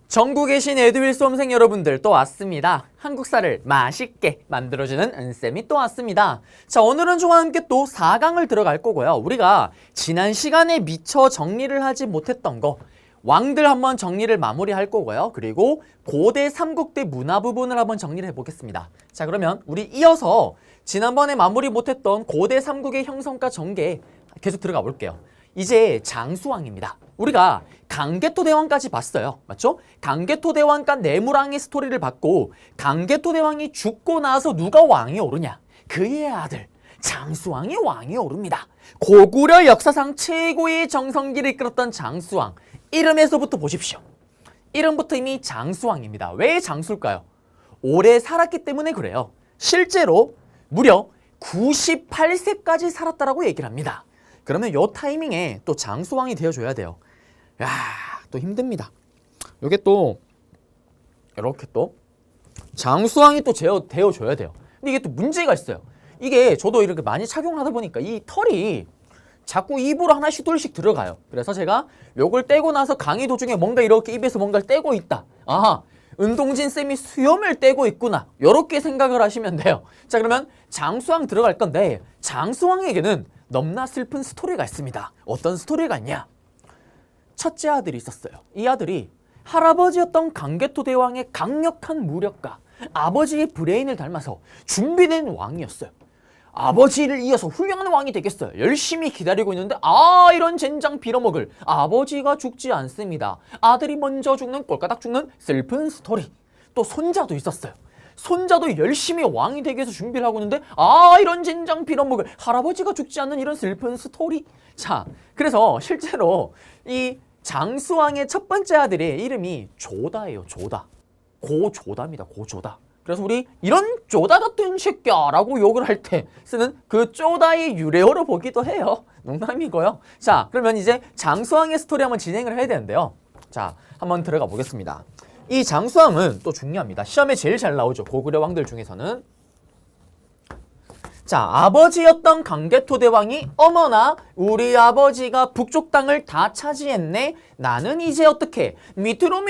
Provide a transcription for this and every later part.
전국에 계신 에듀윌 수험생 여러분들 또 왔습니다. 한국사를 맛있게 만들어주는 은쌤이 또 왔습니다. 자, 오늘은 저와 함께 또 4강을 들어갈 거고요. 우리가 지난 시간에 미처 정리를 하지 못했던 거 왕들 한번 정리를 마무리할 거고요. 그리고 고대 삼국대 문화 부분을 한번 정리를 해보겠습니다. 자, 그러면 우리 이어서 지난번에 마무리 못했던 고대 삼국의 형성과 전개 계속 들어가 볼게요. 이제 장수왕입니다. 우리가 강개토대왕까지 봤어요. 맞죠? 강개토대왕과 내무랑의 스토리를 봤고 강개토대왕이 죽고 나서 누가 왕이 오르냐? 그의 아들 장수왕이 왕이 오릅니다. 고구려 역사상 최고의 정성기를 이끌었던 장수왕. 이름에서부터 보십시오. 이름부터 이미 장수왕입니다. 왜 장수일까요? 오래 살았기 때문에 그래요. 실제로 무려 98세까지 살았다라고 얘기를 합니다. 그러면 요 타이밍에 또 장수왕이 되어줘야 돼요. 야, 또 힘듭니다. 요게 또 이렇게 또 장수왕이 또 되어줘야 돼요. 근데 이게 또 문제가 있어요. 이게 저도 이렇게 많이 착용하다 보니까 이 털이 자꾸 입으로 하나씩 둘씩 들어가요. 그래서 제가 요걸 떼고 나서 강의 도중에 뭔가 이렇게 입에서 뭔가를 떼고 있다. 아하, 은동진 쌤이 수염을 떼고 있구나. 요렇게 생각을 하시면 돼요. 자, 그러면 장수왕 들어갈 건데 장수왕에게는 넘나 슬픈 스토리가 있습니다. 어떤 스토리가 있냐? 첫째 아들이 있었어요. 이 아들이 할아버지였던 강개토대왕의 강력한 무력과 아버지의 브레인을 닮아서 준비된 왕이었어요. 아버지를 이어서 훌륭한 왕이 되겠어요. 열심히 기다리고 있는데 이런 젠장 빌어먹을 아버지가 죽지 않습니다. 아들이 먼저 죽는 꼴까닥 죽는 슬픈 스토리. 또 손자도 있었어요. 손자도 열심히 왕이 되기 위해서 준비를 하고 있는데 이런 젠장 빌어먹을 할아버지가 죽지 않는 이런 슬픈 스토리. 자, 그래서 실제로 이 장수왕의 첫 번째 아들의 이름이 조다예요. 조다. 고조다입니다. 고조다. 그래서 우리 이런 쪼다 같은 새끼야 라고 욕을 할 때 쓰는 그 쪼다의 유래어로 보기도 해요. 농담이고요. 자, 그러면 이제 장수왕의 스토리 한번 진행을 해야 되는데요. 자, 한번 들어가 보겠습니다. 이 장수왕은 또 중요합니다. 시험에 제일 잘 나오죠. 고구려 왕들 중에서는. 자, 아버지였던 강개토대왕이 어머나 우리 아버지가 북쪽 땅을 다 차지했네. 나는 이제 어떻게 밑으로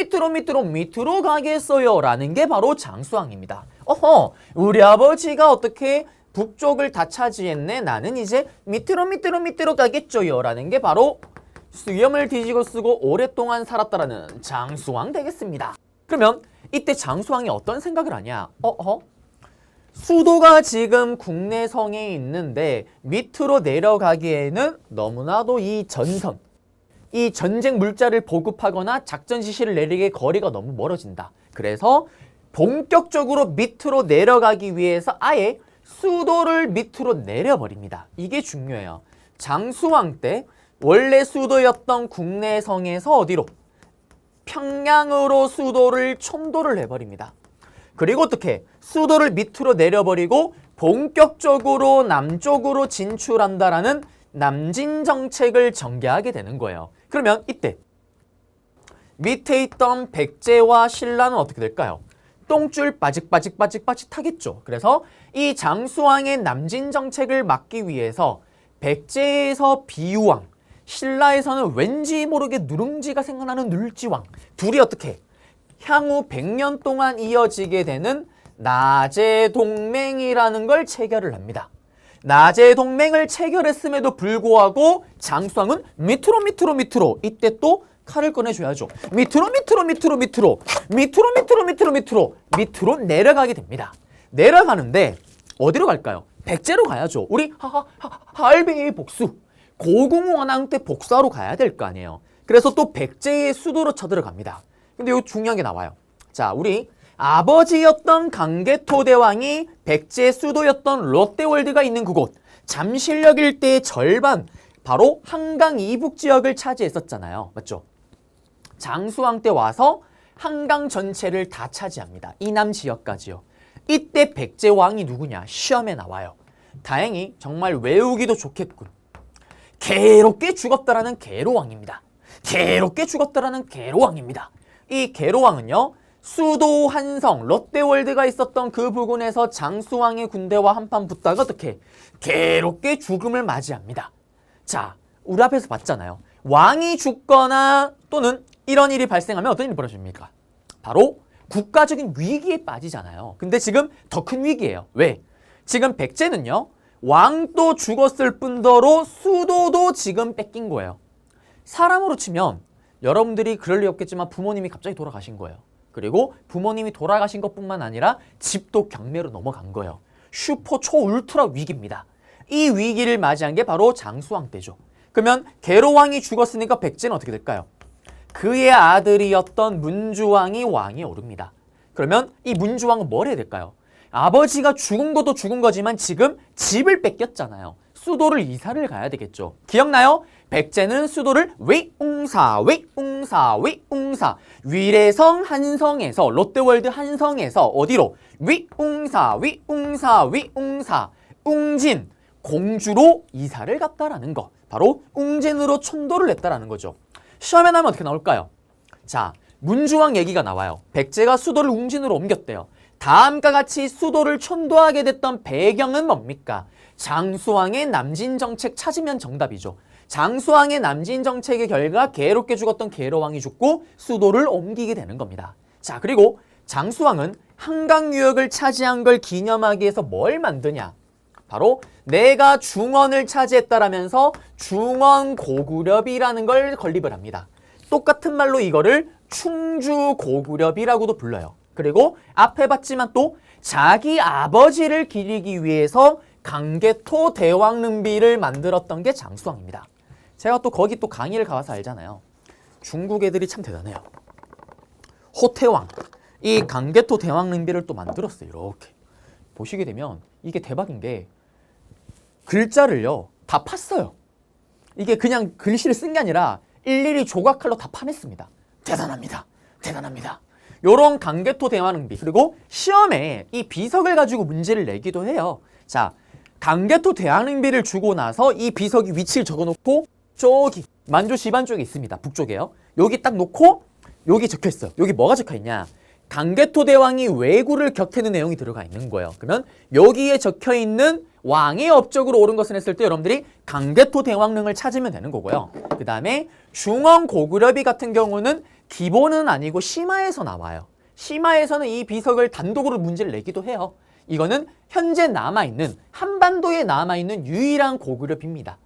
가겠어요 라는 게 바로 장수왕입니다. 우리 아버지가 어떻게 북쪽을 다 차지했네. 나는 이제 밑으로 가겠죠요 라는 게 바로 수염을 뒤지고 쓰고 오랫동안 살았다라는 장수왕 되겠습니다. 그러면 이때 장수왕이 어떤 생각을 하냐? 수도가 지금 국내성에 있는데 밑으로 내려가기에는 너무나도 이 전선, 이 전쟁 물자를 보급하거나 작전 지시를 내리기에 거리가 너무 멀어진다. 그래서 본격적으로 밑으로 내려가기 위해서 아예 수도를 밑으로 내려버립니다. 이게 중요해요. 장수왕 때 원래 수도였던 국내성에서 어디로? 평양으로 수도를 촌도를 해버립니다. 그리고 어떻게? 수도를 밑으로 내려버리고 본격적으로 남쪽으로 진출한다라는 남진 정책을 전개하게 되는 거예요. 그러면 이때 밑에 있던 백제와 신라는 어떻게 될까요? 똥줄 빠직빠직하겠죠. 그래서 이 장수왕의 남진 정책을 막기 위해서 백제에서 비유왕, 신라에서는 왠지 모르게 누룽지가 생각나는 눌지왕, 둘이 어떻게? 향후 100년 동안 이어지게 되는 나제동맹이라는 걸 체결을 합니다. 나제동맹을 체결했음에도 불구하고 장수왕은 밑으로 이때 또 칼을 꺼내줘야죠. 밑으로 내려가게 됩니다. 내려가는데 어디로 갈까요? 백제로 가야죠. 우리 할배의 복수, 고궁원왕 때 복수하러 가야 될 거 아니에요. 그래서 또 백제의 수도로 쳐들어갑니다. 근데 이거 중요한 게 나와요. 자, 우리 아버지였던 강개토대왕이 백제 수도였던 롯데월드가 있는 그곳 잠실역 일대의 절반 바로 한강 이북 지역을 차지했었잖아요. 맞죠? 장수왕 때 와서 한강 전체를 다 차지합니다. 이남 지역까지요. 이때 백제 왕이 누구냐? 시험에 나와요. 다행히 정말 외우기도 좋겠군. 괴롭게 죽었다라는 계로왕입니다. 이 계로왕은요. 수도 한성, 롯데월드가 있었던 그 부근에서 장수왕의 군대와 한판 붙다가 어떻게 괴롭게 죽음을 맞이합니다. 자, 우리 앞에서 봤잖아요. 왕이 죽거나 또는 이런 일이 발생하면 어떤 일이 벌어집니까? 바로 국가적인 위기에 빠지잖아요. 근데 지금 더 큰 위기예요. 왜? 지금 백제는요. 왕도 죽었을 뿐더러 수도도 지금 뺏긴 거예요. 사람으로 치면 여러분들이 그럴 리 없겠지만 부모님이 갑자기 돌아가신 거예요. 그리고 부모님이 돌아가신 것뿐만 아니라 집도 경매로 넘어간 거예요. 슈퍼 초울트라 위기입니다. 이 위기를 맞이한 게 바로 장수왕 때죠. 그러면 계로왕이 죽었으니까 백제는 어떻게 될까요? 그의 아들이었던 문주왕이 왕에 오릅니다. 그러면 이 문주왕은 뭘 해야 될까요? 아버지가 죽은 것도 죽은 거지만 지금 집을 뺏겼잖아요. 수도를 이사를 가야 되겠죠. 기억나요? 백제는 수도를 위웅사 위례성 한성에서 롯데월드 한성에서 어디로? 위웅사 웅진 공주로 이사를 갔다라는 거. 바로 웅진으로 천도를 냈다라는 거죠. 시험에 나면 어떻게 나올까요? 자, 문주왕 얘기가 나와요. 백제가 수도를 웅진으로 옮겼대요. 다음과 같이 수도를 천도하게 됐던 배경은 뭡니까? 장수왕의 남진 정책 찾으면 정답이죠. 장수왕의 남진 정책의 결과 괴롭게 죽었던 계로왕이 죽고 수도를 옮기게 되는 겁니다. 자, 그리고 장수왕은 한강 유역을 차지한 걸 기념하기 위해서 뭘 만드냐? 바로 내가 중원을 차지했다라면서 중원고구려비라는 걸 건립을 합니다. 똑같은 말로 이거를 충주고구려비라고도 불러요. 그리고 앞에 봤지만 또 자기 아버지를 기리기 위해서 강개토 대왕릉비를 만들었던 게 장수왕입니다. 제가 또 거기 또 강의를 가봐서 알잖아요. 중국 애들이 참 대단해요. 호태왕, 이 강개토 대왕릉비를 또 만들었어요. 이렇게 보시게 되면 이게 대박인 게 글자를요 다 팠어요. 이게 그냥 글씨를 쓴 게 아니라 일일이 조각칼로 다 파냈습니다. 대단합니다. 대단합니다. 요런 강개토 대왕릉비, 그리고 시험에 이 비석을 가지고 문제를 내기도 해요. 자, 강개토 대왕릉비를 주고 나서 이 비석이 위치를 적어놓고 저기 만주 시반 쪽에 있습니다. 북쪽에요. 여기 딱 놓고 여기 적혀있어요. 여기 뭐가 적혀있냐? 강개토 대왕이 왜구를 격퇴는 내용이 들어가 있는 거예요. 그러면 여기에 적혀있는 왕의 업적으로 옳은 것을 했을 때 여러분들이 강개토 대왕릉을 찾으면 되는 거고요. 그 다음에 중원고구려비 같은 경우는 기본은 아니고 심화에서 나와요. 심화에서는 이 비석을 단독으로 문제를 내기도 해요. 이거는 현재 남아있는, 한반도에 남아있는 유일한 고구려비입니다.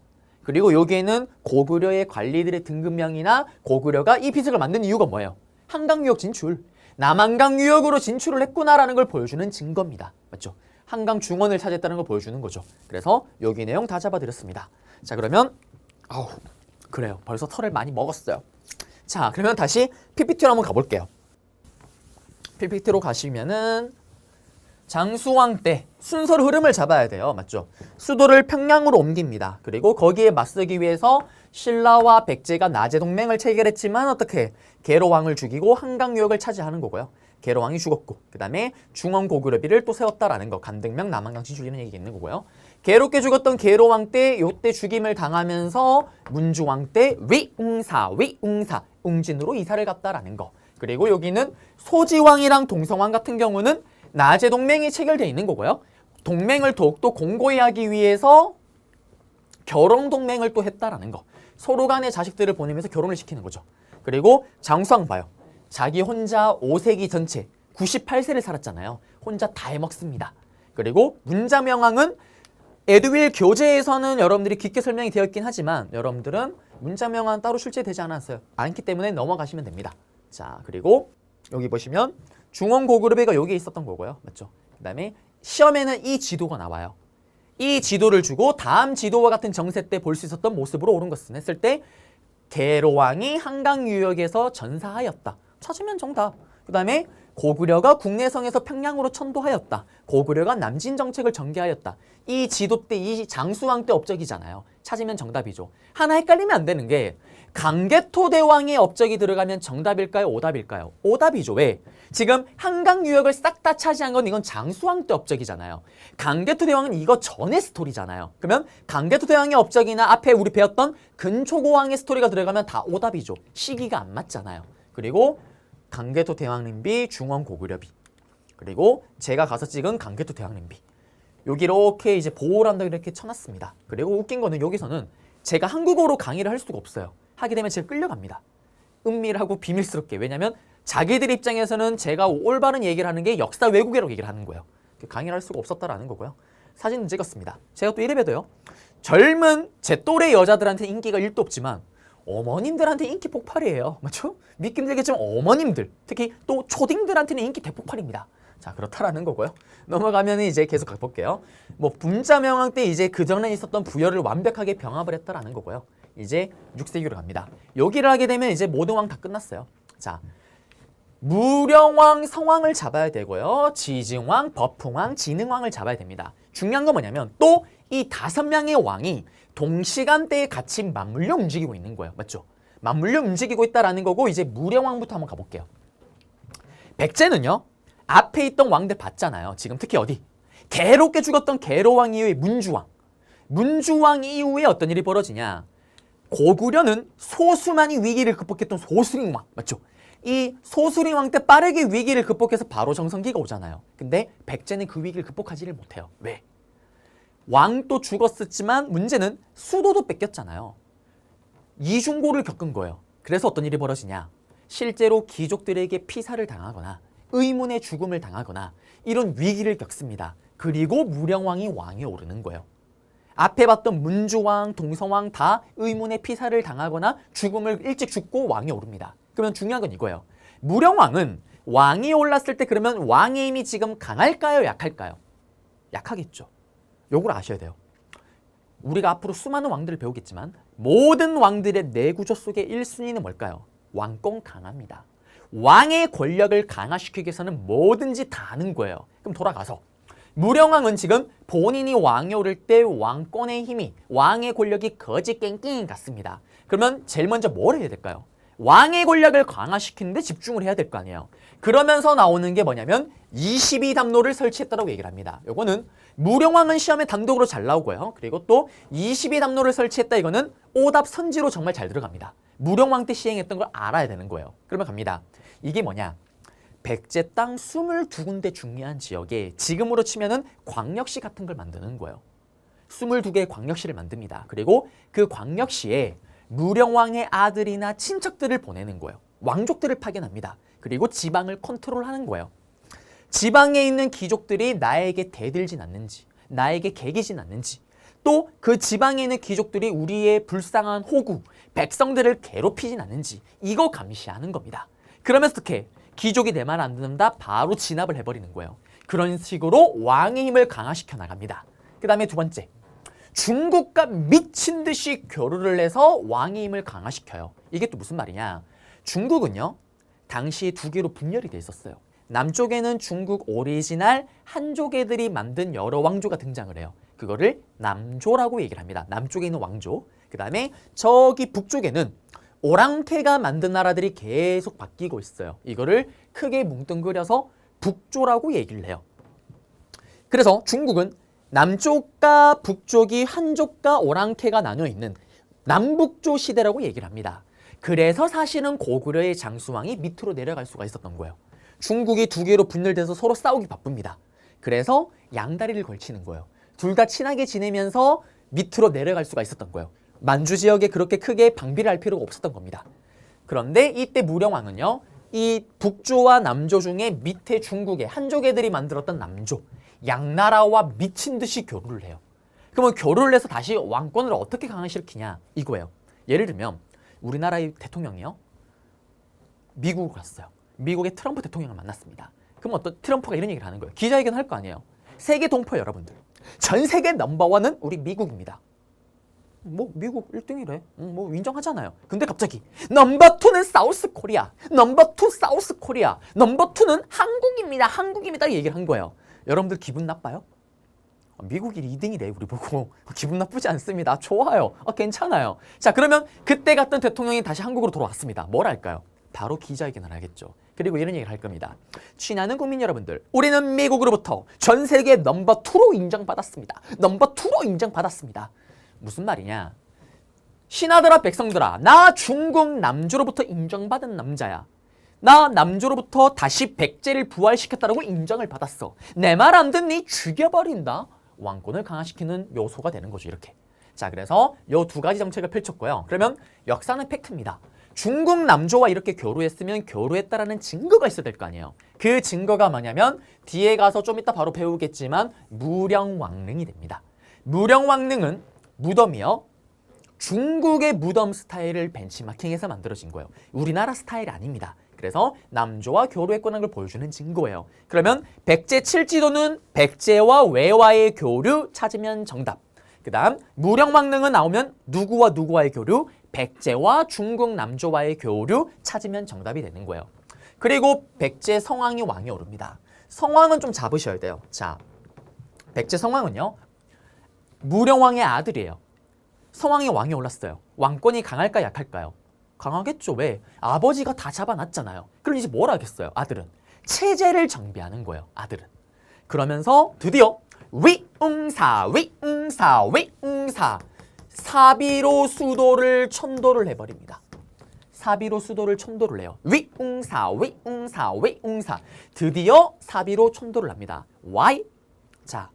그리고 여기에는 고구려의 관리들의 등급명이나 고구려가 이 비석을 만든 이유가 뭐예요? 한강 유역 진출. 남한강 유역으로 진출을 했구나라는 걸 보여주는 증거입니다. 맞죠? 한강 중원을 차지했다는 걸 보여주는 거죠. 그래서 여기 내용 다 잡아드렸습니다. 자, 그러면 그래요. 벌써 털을 많이 먹었어요. 자, 그러면 다시 PPT로 한번 가볼게요. PPT로 가시면은 장수왕 때 순서로 흐름을 잡아야 돼요. 맞죠? 수도를 평양으로 옮깁니다. 그리고 거기에 맞서기 위해서 신라와 백제가 나제 동맹을 체결했지만 어떻게? 계로왕을 죽이고 한강 유역을 차지하는 거고요. 계로왕이 죽었고 그 다음에 중원고구려비를 또 세웠다라는 거. 간등명 남한강 진출이라는 얘기가 있는 거고요. 괴롭게 죽었던 계로왕 때 요때 죽임을 당하면서 문주왕 때 위웅사 웅진으로 이사를 갔다라는 거. 그리고 여기는 소지왕이랑 동성왕 같은 경우는 나제 동맹이 체결되어 있는 거고요. 동맹을 더욱더 공고히 하기 위해서 결혼 동맹을 또 했다라는 거. 서로 간의 자식들을 보내면서 결혼을 시키는 거죠. 그리고 장수왕 봐요. 자기 혼자 5세기 전체 98세를 살았잖아요. 혼자 다 해먹습니다. 그리고 문자명왕은 에드윌 교재에서는 여러분들이 깊게 설명이 되어 있긴 하지만 여러분들은 문자명왕은 따로 출제되지 않았어요. 않기 때문에 넘어가시면 됩니다. 자, 그리고 여기 보시면 중원고구려비가 여기에 있었던 거고요. 맞죠? 그 다음에 시험에는 이 지도가 나와요. 이 지도를 주고 다음 지도와 같은 정세 때 볼 수 있었던 모습으로 옳은 것은 했을 때 계로왕이 한강 유역에서 전사하였다. 찾으면 정답. 그 다음에 고구려가 국내성에서 평양으로 천도하였다. 고구려가 남진 정책을 전개하였다. 이 지도 때, 이 장수왕 때 업적이잖아요. 찾으면 정답이죠. 하나 헷갈리면 안 되는 게 강개토 대왕의 업적이 들어가면 정답일까요? 오답일까요? 오답이죠. 왜? 지금 한강 유역을 싹 다 차지한 건 이건 장수왕 때 업적이잖아요. 강개토 대왕은 이거 전의 스토리잖아요. 그러면 강개토 대왕의 업적이나 앞에 우리 배웠던 근초고왕의 스토리가 들어가면 다 오답이죠. 시기가 안 맞잖아요. 그리고 강개토 대왕릉비, 중원고구려비. 그리고 제가 가서 찍은 강개토 대왕릉비. 여기 이렇게 이제 보호란다 이렇게 쳐놨습니다. 그리고 웃긴 거는 여기서는 제가 한국어로 강의를 할 수가 없어요. 하게 되면 제가 끌려갑니다. 은밀하고 비밀스럽게. 왜냐면 자기들 입장에서는 제가 올바른 얘기를 하는 게 역사 왜곡이라고 얘기를 하는 거예요. 강의를 할 수가 없었다라는 거고요. 사진은 찍었습니다. 제가 또 이래봬도요. 젊은 제 또래 여자들한테 인기가 1도 없지만 어머님들한테 인기 폭발이에요. 맞죠? 믿기 힘들겠지만 어머님들, 특히 또 초딩들한테는 인기 대폭발입니다. 자, 그렇다라는 거고요. 넘어가면 이제 계속 가볼게요. 뭐 분자명왕 때 이제 그전에 있었던 부여를 완벽하게 병합을 했다라는 거고요. 이제 6세기로 갑니다. 여기를 하게 되면 이제 모든 왕 다 끝났어요. 자, 무령왕, 성왕을 잡아야 되고요. 지증왕, 법흥왕, 진흥왕을 잡아야 됩니다. 중요한 건 뭐냐면 또 이 5명의 왕이 동시간대에 같이 맞물려 움직이고 있는 거예요. 맞죠? 맞물려 움직이고 있다라는 거고 이제 무령왕부터 한번 가볼게요. 백제는요. 앞에 있던 왕들 봤잖아요. 지금 특히 어디? 괴롭게 죽었던 괴로왕 이후에 문주왕. 문주왕 이후에 어떤 일이 벌어지냐. 고구려는 소수만이 위기를 극복했던 소수림왕. 맞죠? 이 소수림왕 때 빠르게 위기를 극복해서 바로 정성기가 오잖아요. 근데 백제는 그 위기를 극복하지를 못해요. 왜? 왕도 죽었었지만 문제는 수도도 뺏겼잖아요. 이중고를 겪은 거예요. 그래서 어떤 일이 벌어지냐. 실제로 귀족들에게 피살을 당하거나 의문의 죽음을 당하거나 이런 위기를 겪습니다. 그리고 무령왕이 왕에 오르는 거예요. 앞에 봤던 문주왕, 동성왕 다 의문의 피살을 당하거나 죽음을 일찍 죽고 왕에 오릅니다. 그러면 중요한 건 이거예요. 무령왕은 왕이 올랐을 때 그러면 왕의 힘이 지금 강할까요? 약할까요? 약하겠죠. 요걸 아셔야 돼요. 우리가 앞으로 수많은 왕들을 배우겠지만 모든 왕들의 내구조 속의 1순위는 뭘까요? 왕권 강합니다. 왕의 권력을 강화시키기 위해서는 뭐든지 다 하는 거예요. 그럼 돌아가서 무령왕은 지금 본인이 왕에 오를 때 왕권의 힘이, 왕의 권력이 거지 깽깽이 같습니다. 그러면 제일 먼저 뭘 해야 될까요? 왕의 권력을 강화시키는데 집중을 해야 될 거 아니에요. 그러면서 나오는 게 뭐냐면 22담로를 설치했다고 얘기를 합니다. 요거는 무령왕은 시험에 단독으로 잘 나오고요. 그리고 또 22담로를 설치했다 이거는 오답 선지로 정말 잘 들어갑니다. 무령왕 때 시행했던 걸 알아야 되는 거예요. 그러면 갑니다. 이게 뭐냐? 백제 땅 22군데 중요한 지역에 지금으로 치면은 광역시 같은 걸 만드는 거예요. 22개의 광역시를 만듭니다. 그리고 그 광역시에 무령왕의 아들이나 친척들을 보내는 거예요. 왕족들을 파견합니다. 그리고 지방을 컨트롤하는 거예요. 지방에 있는 귀족들이 나에게 대들진 않는지, 나에게 개기진 않는지, 또 그 지방에 있는 귀족들이 우리의 불쌍한 호구, 백성들을 괴롭히진 않는지 이거 감시하는 겁니다. 그러면서 어떻게? 귀족이 내 말 안 듣는다 바로 진압을 해버리는 거예요. 그런 식으로 왕의 힘을 강화시켜 나갑니다. 그 다음에 두 번째, 중국과 미친 듯이 교류를 해서 왕의 힘을 강화시켜요. 이게 또 무슨 말이냐? 중국은요, 당시 두 개로 분열이 돼 있었어요. 남쪽에는 중국 오리지널 한족 애들이 만든 여러 왕조가 등장을 해요. 그거를 남조라고 얘기를 합니다. 남쪽에 있는 왕조. 그 다음에 저기 북쪽에는 오랑캐가 만든 나라들이 계속 바뀌고 있어요. 이거를 크게 뭉뚱그려서 북조라고 얘기를 해요. 그래서 중국은 남쪽과 북쪽이 한족과 오랑캐가 나뉘어 있는 남북조 시대라고 얘기를 합니다. 그래서 사실은 고구려의 장수왕이 밑으로 내려갈 수가 있었던 거예요. 중국이 두 개로 분열돼서 서로 싸우기 바쁩니다. 그래서 양다리를 걸치는 거예요. 둘 다 친하게 지내면서 밑으로 내려갈 수가 있었던 거예요. 만주 지역에 그렇게 크게 방비를 할 필요가 없었던 겁니다. 그런데 이때 무령왕은요, 이 북조와 남조 중에 밑에 중국의 한족 애들이 만들었던 남조, 양나라와 미친 듯이 교류를 해요. 그러면 교류를 해서 다시 왕권을 어떻게 강화시키냐 이거예요. 예를 들면 우리나라의 대통령이요, 미국으로 갔어요. 미국의 트럼프 대통령을 만났습니다. 그럼 어떤 트럼프가 이런 얘기를 하는 거예요. 기자회견 할 거 아니에요. 세계 동포 여러분들, 전 세계 넘버원은 우리 미국입니다. 뭐 미국 1등이래. 뭐 인정하잖아요. 근데 갑자기 넘버2는 사우스 코리아, 넘버2 사우스 코리아, 넘버2는 한국입니다. 한국입니다. 얘기를 한 거예요. 여러분들 기분 나빠요? 미국이 2등이래 우리 보고. 기분 나쁘지 않습니다. 좋아요. 괜찮아요. 자, 그러면 그때 갔던 대통령이 다시 한국으로 돌아왔습니다. 뭘 할까요? 바로 기자회견을 하겠죠. 그리고 이런 얘기를 할 겁니다. 친하는 국민 여러분들, 우리는 미국으로부터 전 세계 넘버2로 인정받았습니다. 넘버2로 인정받았습니다. 무슨 말이냐? 신하들아 백성들아, 나 중국 남조로부터 인정받은 남자야. 나 남조로부터 다시 백제를 부활시켰다라고 인정을 받았어. 내 말 안 듣니? 죽여버린다. 왕권을 강화시키는 요소가 되는 거죠. 이렇게. 자, 그래서 요 두 가지 정책을 펼쳤고요. 그러면 역사는 팩트입니다. 중국 남조와 이렇게 교류했으면 교류했다라는 증거가 있어야 될 거 아니에요. 그 증거가 뭐냐면 뒤에 가서 좀 이따 바로 배우겠지만 무령왕릉이 됩니다. 무령왕릉은 무덤이요. 중국의 무덤 스타일을 벤치마킹해서 만들어진 거예요. 우리나라 스타일이 아닙니다. 그래서 남조와 교류했다는 걸 보여주는 증거예요. 그러면 백제 칠지도는 백제와 외와의 교류 찾으면 정답. 그 다음 무령왕릉은 나오면 누구와 누구와의 교류? 백제와 중국 남조와의 교류 찾으면 정답이 되는 거예요. 그리고 백제 성왕이 왕이 오릅니다. 성왕은 좀 잡으셔야 돼요. 자, 백제 성왕은요. 무령왕의 아들이에요. 성왕이 왕이 올랐어요. 왕권이 강할까 약할까요? 강하겠죠. 왜? 아버지가 다 잡아놨잖아요. 그럼 이제 뭘 하겠어요? 아들은. 체제를 정비하는 거예요. 아들은. 그러면서 드디어 위웅사 사비로 수도를 천도를 해버립니다. 사비로 수도를 천도를 해요. 위웅사 드디어 사비로 천도를 합니다. Why? 자,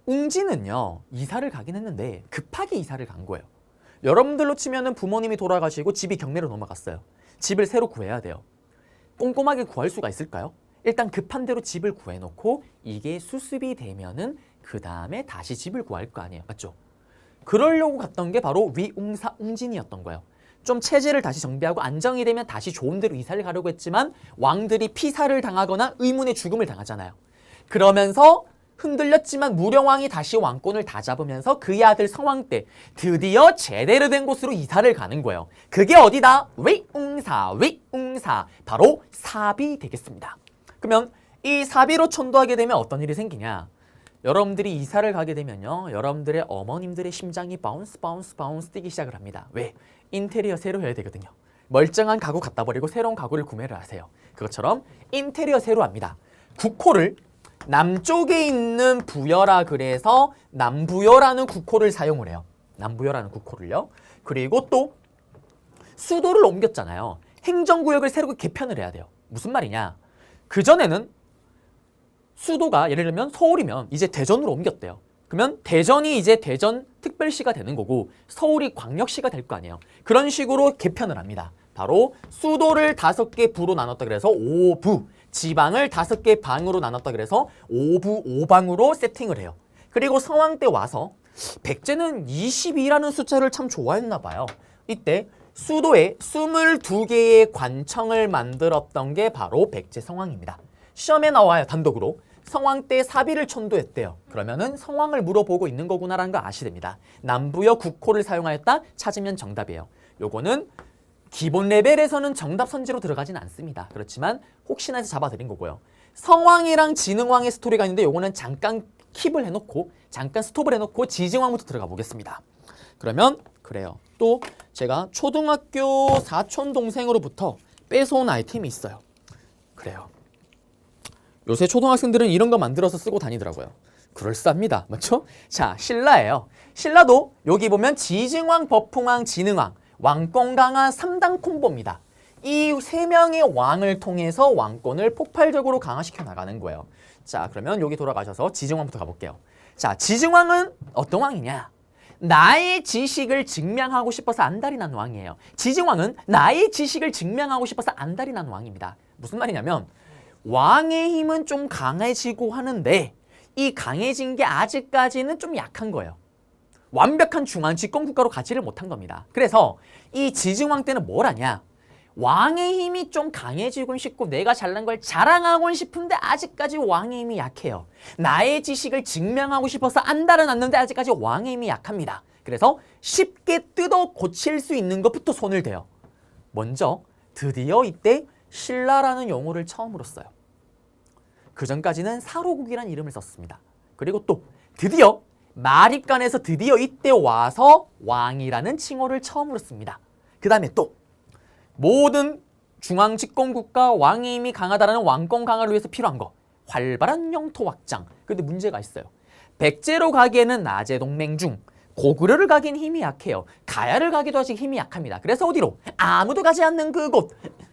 웅지는요 이사를 가긴 했는데 급하게 이사를 간 거예요. 여러분들로 치면은 부모님이 돌아가시고 집이 경매로 넘어갔어요. 집을 새로 구해야 돼요. 꼼꼼하게 구할 수가 있을까요? 일단 급한 대로 집을 구해놓고 이게 수습이 되면은 그 다음에 다시 집을 구할 거 아니에요. 맞죠? 그러려고 갔던 게 바로 위웅사 웅진이었던 거예요. 좀 체제를 다시 정비하고 안정이 되면 다시 좋은 데로 이사를 가려고 했지만 왕들이 피살을 당하거나 의문의 죽음을 당하잖아요. 그러면서 흔들렸지만 무령왕이 다시 왕권을 다 잡으면서 그의 아들 성왕 때 드디어 제대로 된 곳으로 이사를 가는 거예요. 그게 어디다? 위웅사 바로 사비 되겠습니다. 그러면 이 사비로 천도하게 되면 어떤 일이 생기냐? 여러분들이 이사를 가게 되면요. 여러분들의 어머님들의 심장이 바운스 뛰기 시작을 합니다. 왜? 인테리어 새로 해야 되거든요. 멀쩡한 가구 갖다 버리고 새로운 가구를 구매를 하세요. 그것처럼 인테리어 새로 합니다. 국호를 남쪽에 있는 부여라 그래서 남부여라는 국호를 사용을 해요. 남부여라는 국호를요. 그리고 또 수도를 옮겼잖아요. 행정구역을 새로 개편을 해야 돼요. 무슨 말이냐? 그전에는 수도가 예를 들면 서울이면 이제 대전으로 옮겼대요. 그러면 대전이 이제 대전 특별시가 되는 거고 서울이 광역시가 될 거 아니에요. 그런 식으로 개편을 합니다. 바로 수도를 5개 부로 나눴다 그래서 5부, 지방을 5개 방으로 나눴다 그래서 5부 5방으로 세팅을 해요. 그리고 성왕 때 와서 백제는 22라는 숫자를 참 좋아했나 봐요. 이때 수도에 22개의 관청을 만들었던 게 바로 백제 성왕입니다. 시험에 나와요. 단독으로. 성왕 때 사비를 천도했대요. 그러면은 성왕을 물어보고 있는 거구나라는 거 아시게 됩니다. 남부여 국호를 사용하였다? 찾으면 정답이에요. 요거는 기본 레벨에서는 정답 선지로 들어가진 않습니다. 그렇지만 혹시나 해서 잡아드린 거고요. 성왕이랑 진흥왕의 스토리가 있는데 요거는 잠깐 킵을 해놓고 잠깐 스톱을 해놓고 지징왕부터 들어가 보겠습니다. 그러면 그래요. 또 제가 초등학교 사촌 동생으로부터 뺏어온 아이템이 있어요. 그래요. 요새 초등학생들은 이런 거 만들어서 쓰고 다니더라고요. 그럴싸합니다. 맞죠? 자, 신라예요. 신라도 여기 보면 지징왕, 법흥왕, 진흥왕, 왕권 강화 3당 콤보입니다. 이 3명의 왕을 통해서 왕권을 폭발적으로 강화시켜 나가는 거예요. 자, 그러면 여기 돌아가셔서 지징왕부터 가볼게요. 자, 지징왕은 어떤 왕이냐? 나의 지식을 증명하고 싶어서 안달이 난 왕이에요. 지징왕은 나의 지식을 증명하고 싶어서 안달이 난 왕입니다. 무슨 말이냐면 왕의 힘은 좀 강해지고 하는데 이 강해진 게 아직까지는 좀 약한 거예요. 완벽한 중앙 집권 국가로 가지를 못한 겁니다. 그래서 이 지징왕 때는 뭘 하냐? 왕의 힘이 좀 강해지고 싶고 내가 잘난 걸 자랑하고 싶은데 아직까지 왕의 힘이 약해요. 나의 지식을 증명하고 싶어서 안달은 났는데 아직까지 왕의 힘이 약합니다. 그래서 쉽게 뜯어 고칠 수 있는 것부터 손을 대요. 먼저 드디어 이때 신라라는 용어를 처음으로 써요. 그전까지는 사로국이라는 이름을 썼습니다. 그리고 또 드디어 마립간에서 드디어 이때 와서 왕이라는 칭호를 처음으로 씁니다. 그 다음에 또 모든 중앙 집권국가 왕의 힘이 강하다는 왕권 강화를 위해서 필요한 거 활발한 영토 확장. 근데 문제가 있어요. 백제로 가기에는 나제 동맹 중 고구려를 가기엔 힘이 약해요. 가야를 가기도 아직 힘이 약합니다. 그래서 어디로? 아무도 가지 않는 그곳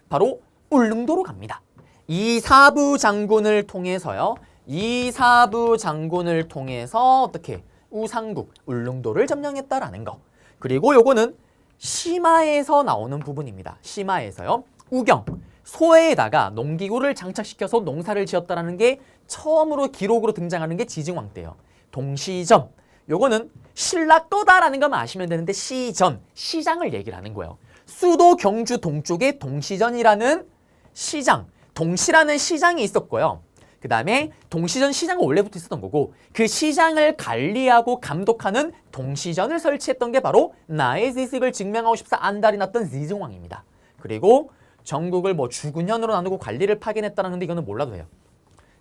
바로 울릉도로 갑니다. 이사부 장군을 통해서요. 이사부 장군을 통해서 어떻게? 우상국, 울릉도를 점령했다라는 거. 그리고 요거는 심화에서 나오는 부분입니다. 심화에서요. 우경, 소에다가 농기구를 장착시켜서 농사를 지었다라는 게 처음으로 기록으로 등장하는 게 지증왕 때예요. 동시전, 요거는 신라 거다라는 것만 아시면 되는데 시전, 시장을 얘기를 하는 거예요. 수도 경주 동쪽에 동시전이라는 시장, 동시라는 시장이 있었고요. 그 다음에 동시전 시장은 원래부터 있었던 거고 그 시장을 관리하고 감독하는 동시전을 설치했던 게 바로 나의 지식을 증명하고 싶사 안달이 났던 지증왕입니다. 그리고 전국을 뭐 주군현으로 나누고 관리를 파견했다는데 이거는 몰라도 돼요.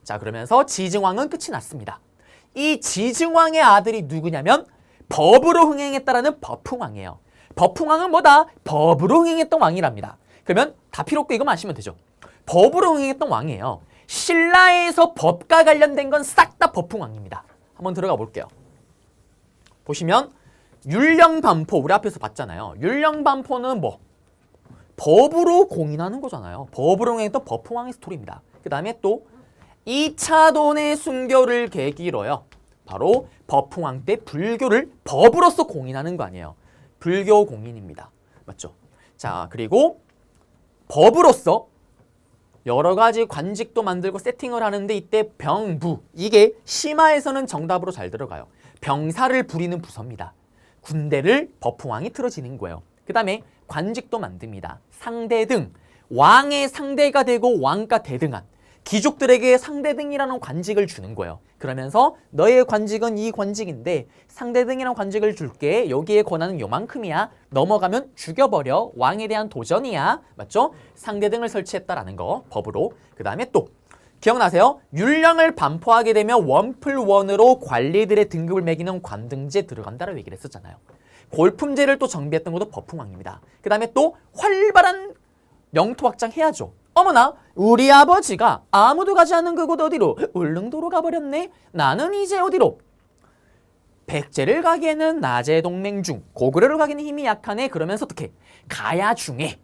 자, 그러면서 지증왕은 끝이 났습니다. 이 지증왕의 아들이 누구냐면 법으로 흥행했다라는 법흥왕이에요. 법흥왕은 뭐다? 법으로 흥행했던 왕이랍니다. 그러면 다 필요 없고 이것만 아시면 되죠. 법으로 흥행했던 왕이에요. 신라에서 법과 관련된 건 싹 다 법흥왕입니다. 한번 들어가 볼게요. 보시면 율령반포 우리 앞에서 봤잖아요. 율령반포는 뭐? 법으로 공인하는 거잖아요. 법으로 흥행했던 법흥왕의 스토리입니다. 그 다음에 또 2차돈의 순교를 계기로요. 바로 법흥왕 때 불교를 법으로서 공인하는 거 아니에요. 불교 공인입니다. 맞죠? 자, 그리고 법으로서 여러 가지 관직도 만들고 세팅을 하는데 이때 병부, 이게 심화에서는 정답으로 잘 들어가요. 병사를 부리는 부서입니다. 군대를 법흥왕이 틀어지는 거예요. 그 다음에 관직도 만듭니다. 상대등, 왕의 상대가 되고 왕과 대등한 귀족들에게 상대등이라는 관직을 주는 거예요. 그러면서 너의 관직은 이 관직인데 상대등이라는 관직을 줄게. 여기에 권한은 요만큼이야. 넘어가면 죽여버려. 왕에 대한 도전이야. 맞죠? 상대등을 설치했다라는 거 법으로. 그 다음에 또 기억나세요? 율령을 반포하게 되면 원플원으로 관리들의 등급을 매기는 관등제 들어간다라고 얘기를 했었잖아요. 골품제를 또 정비했던 것도 법흥왕입니다. 그 다음에 또 활발한 영토 확장해야죠. 어머나 우리 아버지가 아무도 가지 않는 그곳 어디로? 울릉도로 가버렸네. 나는 이제 어디로? 백제를 가기에는 낮의 동맹 중 고구려를 가기에는 힘이 약하네. 그러면서 어떻게? 가야 중에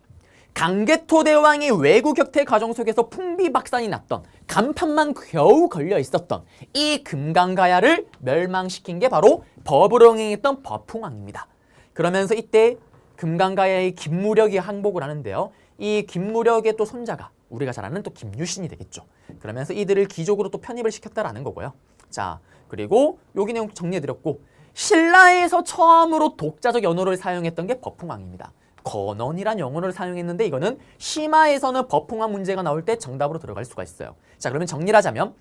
강개토 대왕의 외구 격퇴 과정 속에서 풍비박산이 났던 간판만 겨우 걸려 있었던 이 금강가야를 멸망시킨 게 바로 법으로 흥행했던 법흥왕입니다. 그러면서 이때 금강가야의 김무력이 항복을 하는데요. 이 김무력의 또 손자가 우리가 잘 아는 또 김유신이 되겠죠. 그러면서 이들을 귀족으로 또 편입을 시켰다라는 거고요. 자, 그리고 여기 내용 정리해드렸고 신라에서 처음으로 독자적 연호를 사용했던 게 법흥왕입니다. 건언이란 영어를 사용했는데 이거는 심화에서는 법흥왕 문제가 나올 때 정답으로 들어갈 수가 있어요. 자, 그러면 정리를 하자면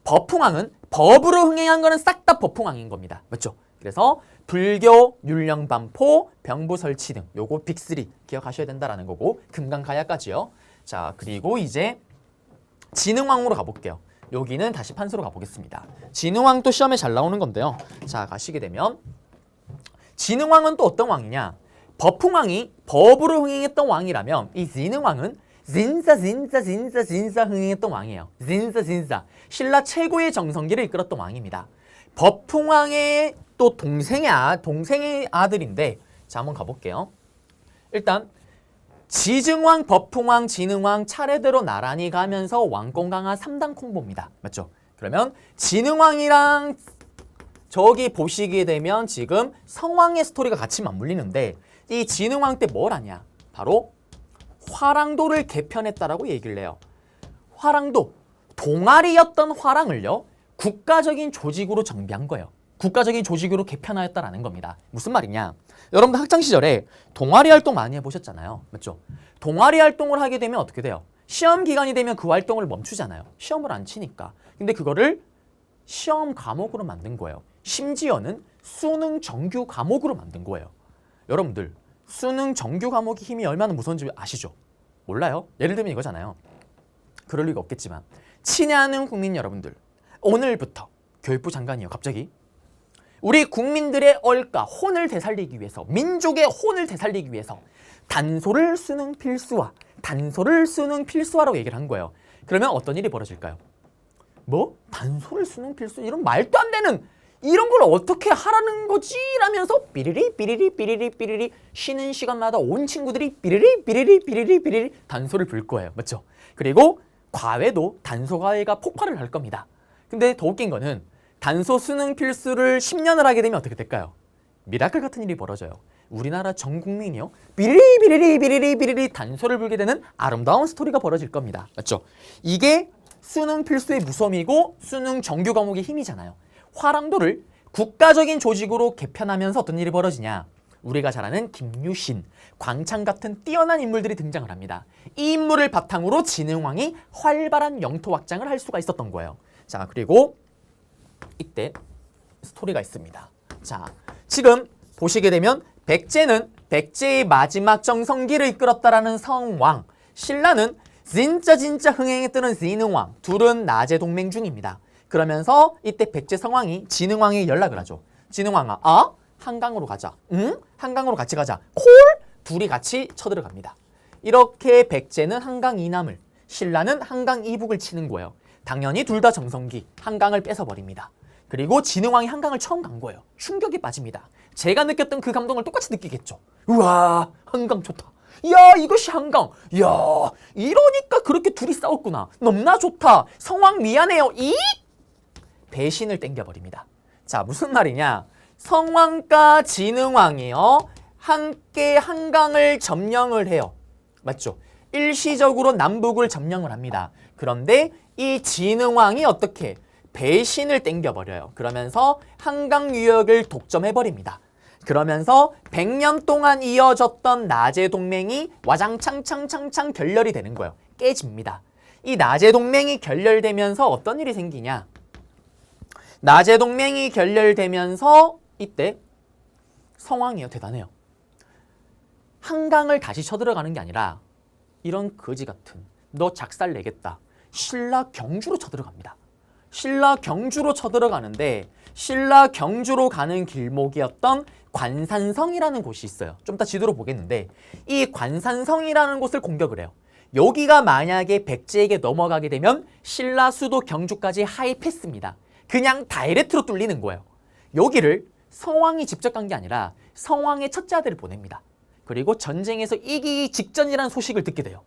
법흥왕은 법으로 흥행한 거는 싹 다 법흥왕인 겁니다. 맞죠? 그래서 불교, 율령반포, 병부 설치 등 요거 빅3 기억하셔야 된다라는 거고 금강가야까지요. 자, 그리고 이제 진흥왕으로 가볼게요. 여기는 다시 판서로 가보겠습니다. 진흥왕도 시험에 잘 나오는 건데요. 자, 가시게 되면 진흥왕은 또 어떤 왕이냐? 법흥왕이 법으로 흥행했던 왕이라면 이 진흥왕은 진짜 흥행했던 왕이에요. 진짜 신라 최고의 정성기를 이끌었던 왕입니다. 법흥왕의 또 동생의 아들인데 자, 한번 가볼게요. 일단 지증왕, 법흥왕, 진흥왕 차례대로 나란히 가면서 왕권강화 3단 콤보입니다. 맞죠? 그러면 진흥왕이랑 저기 보시게 되면 지금 성왕의 스토리가 같이 맞물리는데 이 진흥왕 때 뭘 하냐? 바로 화랑도를 개편했다라고 얘기를 해요. 화랑도, 동아리였던 화랑을요 국가적인 조직으로 정비한 거예요. 국가적인 조직으로 개편하였다라는 겁니다. 무슨 말이냐? 여러분들 학창시절에 동아리 활동 많이 해보셨잖아요. 맞죠? 동아리 활동을 하게 되면 어떻게 돼요? 시험 기간이 되면 그 활동을 멈추잖아요. 시험을 안 치니까. 근데 그거를 시험 과목으로 만든 거예요. 심지어는 수능 정규 과목으로 만든 거예요. 여러분들 수능 정규 과목이 힘이 얼마나 무서운지 아시죠? 몰라요? 예를 들면 이거잖아요. 그럴 리가 없겠지만 친애하는 국민 여러분들, 오늘부터 교육부 장관이요 갑자기 우리 국민들의 얼까 혼을 되살리기 위해서, 민족의 혼을 되살리기 위해서 단소를 수능 필수화, 단소를 수능 필수화라고 얘기를 한 거예요. 그러면 어떤 일이 벌어질까요? 뭐? 단소를 수능 필수? 이런 말도 안 되는 이런 걸 어떻게 하라는 거지? 라면서 삐리리 쉬는 시간마다 온 친구들이 삐리리 단소를 불 거예요. 맞죠? 그리고 과외도 단소 과외가 폭발을 할 겁니다. 근데 더 웃긴 거는 단소 수능 필수를 10년을 하게 되면 어떻게 될까요? 미라클 같은 일이 벌어져요. 우리나라 전 국민이요. 비리리 비리리 비리리 비리리 단소를 불게 되는 아름다운 스토리가 벌어질 겁니다. 맞죠? 이게 수능 필수의 무서움이고 수능 정규 과목의 힘이잖아요. 화랑도를 국가적인 조직으로 개편하면서 어떤 일이 벌어지냐. 우리가 잘 아는 김유신, 광창 같은 뛰어난 인물들이 등장을 합니다. 이 인물을 바탕으로 진흥왕이 활발한 영토 확장을 할 수가 있었던 거예요. 자, 그리고 이때 스토리가 있습니다. 자, 지금 보시게 되면 백제는 백제의 마지막 정성기를 이끌었다라는 성왕, 신라는 진짜 흥행에 뜨는 진흥왕, 둘은 나제 동맹 중입니다. 그러면서 이때 백제 성왕이 진흥왕에게 연락을 하죠. 진흥왕아, 한강으로 가자. 응? 한강으로 같이 가자. 콜! 둘이 같이 쳐들어갑니다. 이렇게 백제는 한강 이남을, 신라는 한강 이북을 치는 거예요. 당연히 둘 다 정성기, 한강을 뺏어버립니다. 그리고 진흥왕이 한강을 처음 간 거예요. 충격에 빠집니다. 제가 느꼈던 그 감동을 똑같이 느끼겠죠. 우와, 한강 좋다. 야, 이것이 한강. 야, 이러니까 그렇게 둘이 싸웠구나. 넘나 좋다. 성왕 미안해요. 이 배신을 땡겨버립니다. 자, 무슨 말이냐. 성왕과 진흥왕이요. 함께 한강을 점령을 해요. 맞죠? 일시적으로 남북을 점령을 합니다. 그런데 이 진흥왕이 어떻게 배신을 땡겨버려요. 그러면서 한강 유역을 독점해버립니다. 그러면서 100년 동안 이어졌던 나제 동맹이 와장창창창창 결렬이 되는 거예요. 깨집니다. 이 나제 동맹이 결렬되면서 어떤 일이 생기냐. 나제 동맹이 결렬되면서 이때 성왕이요. 대단해요. 한강을 다시 쳐들어가는 게 아니라 이런 거지 같은 너 작살 내겠다. 신라 경주로 쳐들어갑니다. 신라 경주로 쳐들어가는데 신라 경주로 가는 길목이었던 관산성이라는 곳이 있어요. 좀 이따 지도로 보겠는데 이 관산성이라는 곳을 공격을 해요. 여기가 만약에 백제에게 넘어가게 되면 신라 수도 경주까지 하이패스입니다. 그냥 다이렉트로 뚫리는 거예요. 여기를 성왕이 직접 간 게 아니라 성왕의 첫째 아들을 보냅니다. 그리고 전쟁에서 이기기 직전이라는 소식을 듣게 돼요.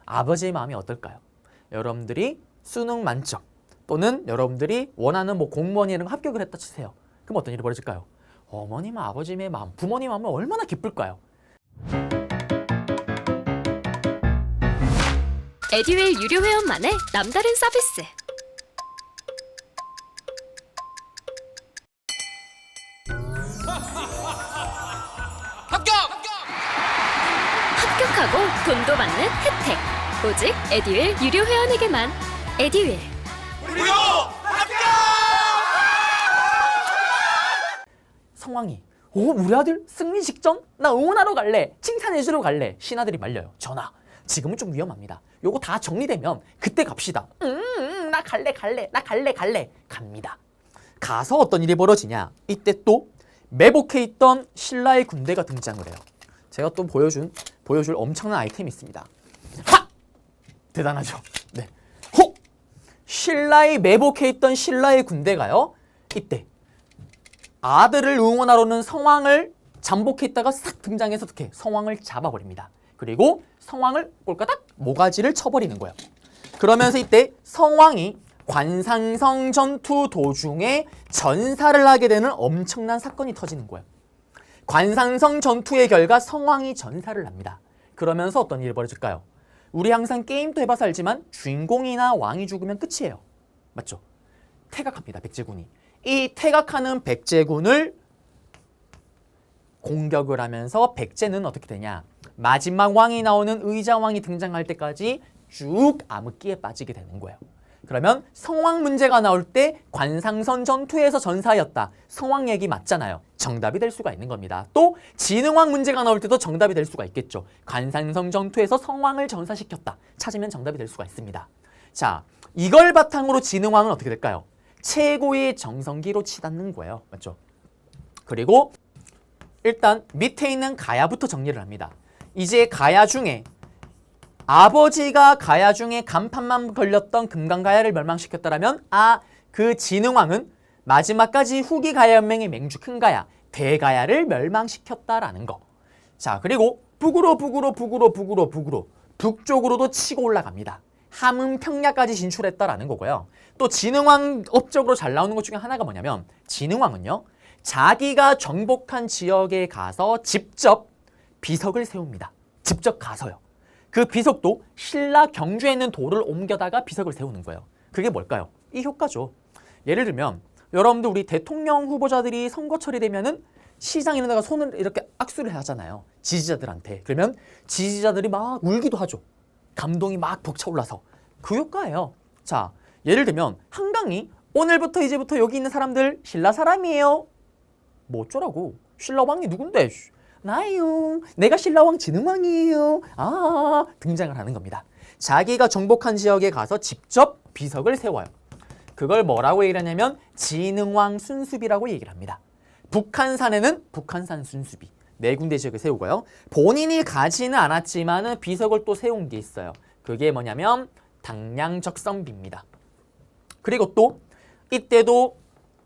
아버지의 마음이 어떨까요? 여러분들이 수능 만점 또는 여러분들이 원하는 공무원 이런 거 합격을 했다 치세요. 그럼 어떤 일이 벌어질까요? 어머님, 아버지의 마음, 부모님 마음은 얼마나 기쁠까요? 에듀윌 유료 회원만의 남다른 서비스. 합격하고 돈도 받는 혜택. 오직 에듀윌 유료 회원에게만. 에듀윌. 무료 합격! 성왕이 우리 아들 승리 직전? 나 응원하러 갈래. 칭찬해주러 갈래. 신하들이 말려요. 전하, 지금은 좀 위험합니다. 요거 다 정리되면 그때 갑시다. 나 갈래. 갑니다. 가서 어떤 일이 벌어지냐. 이때 또 매복해 있던 신라의 군대가 등장을 해요. 제가 또 보여줄 엄청난 아이템이 있습니다. 하! 대단하죠. 네. 혹! 신라의 매복해 있던 신라의 군대가요. 이때 아들을 응원하러는 성왕을 잠복해 있다가 싹 등장해서 어떻게 성왕을 잡아버립니다. 그리고 성왕을 꼴까닥 모가지를 쳐버리는 거예요. 그러면서 이때 성왕이 관상성 전투 도중에 전사를 하게 되는 엄청난 사건이 터지는 거예요. 관상성 전투의 결과 성왕이 전사를 합니다. 그러면서 어떤 일이 벌어질까요? 우리 항상 게임도 해봐서 알지만 주인공이나 왕이 죽으면 끝이에요. 맞죠? 퇴각합니다. 백제군이. 이 퇴각하는 백제군을 공격을 하면서 백제는 어떻게 되냐. 마지막 왕이 나오는 의자왕이 등장할 때까지 쭉 암흑기에 빠지게 되는 거예요. 그러면 성왕 문제가 나올 때 관상선 전투에서 전사였다. 성왕 얘기 맞잖아요. 정답이 될 수가 있는 겁니다. 또 진흥왕 문제가 나올 때도 정답이 될 수가 있겠죠. 관상선 전투에서 성왕을 전사시켰다. 찾으면 정답이 될 수가 있습니다. 자, 이걸 바탕으로 진흥왕은 어떻게 될까요? 최고의 정성기로 치닫는 거예요. 맞죠? 그리고 일단 밑에 있는 가야부터 정리를 합니다. 이제 가야 중에 아버지가 가야 중에 간판만 걸렸던 금강가야를 멸망시켰다라면 그 진흥왕은 마지막까지 후기 가야 연맹의 맹주 큰가야, 대가야를 멸망시켰다라는 거. 자, 그리고 북으로 북쪽으로도 치고 올라갑니다. 함흥 평야까지 진출했다라는 거고요. 또 진흥왕 업적으로 잘 나오는 것 중에 하나가 뭐냐면 진흥왕은요. 자기가 정복한 지역에 가서 직접 비석을 세웁니다. 직접 가서요. 그 비석도 신라 경주에 있는 돌을 옮겨다가 비석을 세우는 거예요. 그게 뭘까요? 이 효과죠. 예를 들면 여러분들 우리 대통령 후보자들이 선거철이 되면은 시장 이런 데가 손을 이렇게 악수를 하잖아요. 지지자들한테. 그러면 지지자들이 막 울기도 하죠. 감동이 막 벅차올라서. 그 효과예요. 자, 예를 들면 한강이 오늘부터 이제부터 여기 있는 사람들 신라 사람이에요. 뭐 어쩌라고. 신라왕이 누군데? 나요. 내가 신라왕 진흥왕이에요. 아, 등장을 하는 겁니다. 자기가 정복한 지역에 가서 직접 비석을 세워요. 그걸 뭐라고 얘기를 하냐면 진흥왕 순수비라고 얘기를 합니다. 북한산에는 북한산 순수비 4군데 지역을 세우고요. 본인이 가지는 않았지만 비석을 또 세운 게 있어요. 그게 뭐냐면 당량적선비입니다. 그리고 또 이때도